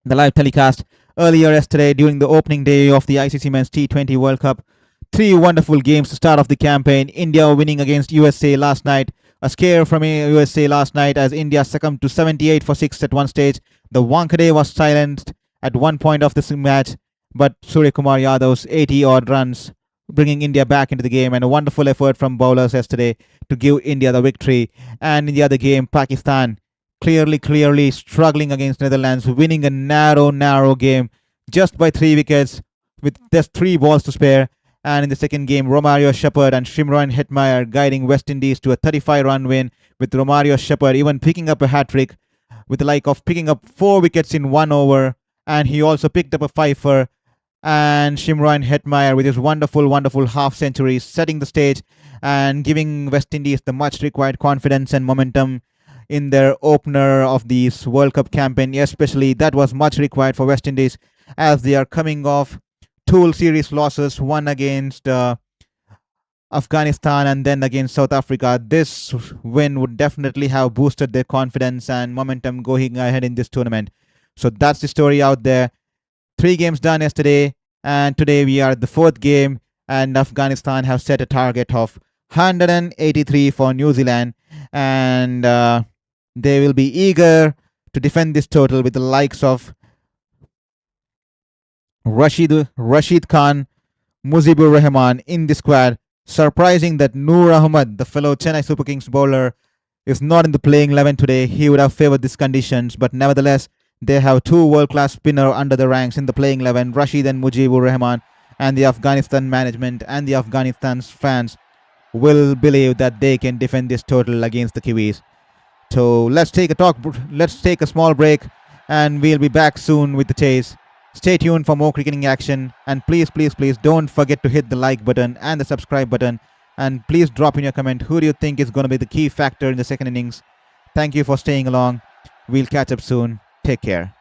live telecast. Earlier yesterday, during the opening day of the ICC Men's T20 World Cup, 3 wonderful games to start off the campaign. India winning against USA last night. A scare from USA last night as India succumbed to 78 for 6 at one stage. The Wankhede was silenced at one point of this match, but Surya Kumar Yadav's 80-odd runs bringing India back into the game, and a wonderful effort from bowlers yesterday to give India the victory. And in the other game, Pakistan clearly struggling against Netherlands, winning a narrow game just by 3 wickets with just 3 balls to spare. And in the second game, Romario Shepherd and Shimron Hetmeyer guiding West Indies to a 35-run win, with Romario Shepherd even picking up a hat-trick with the like of picking up 4 wickets in 1 over. And he also picked up a fifer. And Shimron Hetmeyer with his wonderful half-century setting the stage and giving West Indies the much-required confidence and momentum in their opener of this World Cup campaign. Especially that was much required for West Indies as they are coming off 2 series losses, one against Afghanistan and then against South Africa. This win would definitely have boosted their confidence and momentum going ahead in this tournament. So that's the story out there. 3 games done yesterday, and today we are at the 4th game, and Afghanistan have set a target of 183 for New Zealand, and they will be eager to defend this total with the likes of Rashid Khan, Mujibur Rahman in the squad. Surprising that Noor Ahmed, the fellow Chennai Super Kings bowler, is not in the playing 11 today. He would have favoured these conditions, but nevertheless, they have 2 world-class spinners under the ranks in the playing 11, Rashid and Mujibur Rahman, and the Afghanistan management and the Afghanistan's fans will believe that they can defend this total against the Kiwis. So let's take a small break, and we'll be back soon with the chase. Stay tuned for more cricketing action, and please don't forget to hit the like button and the subscribe button, and please drop in your comment who do you think is going to be the key factor in the second innings. Thank you for staying along. We'll catch up soon. Take care.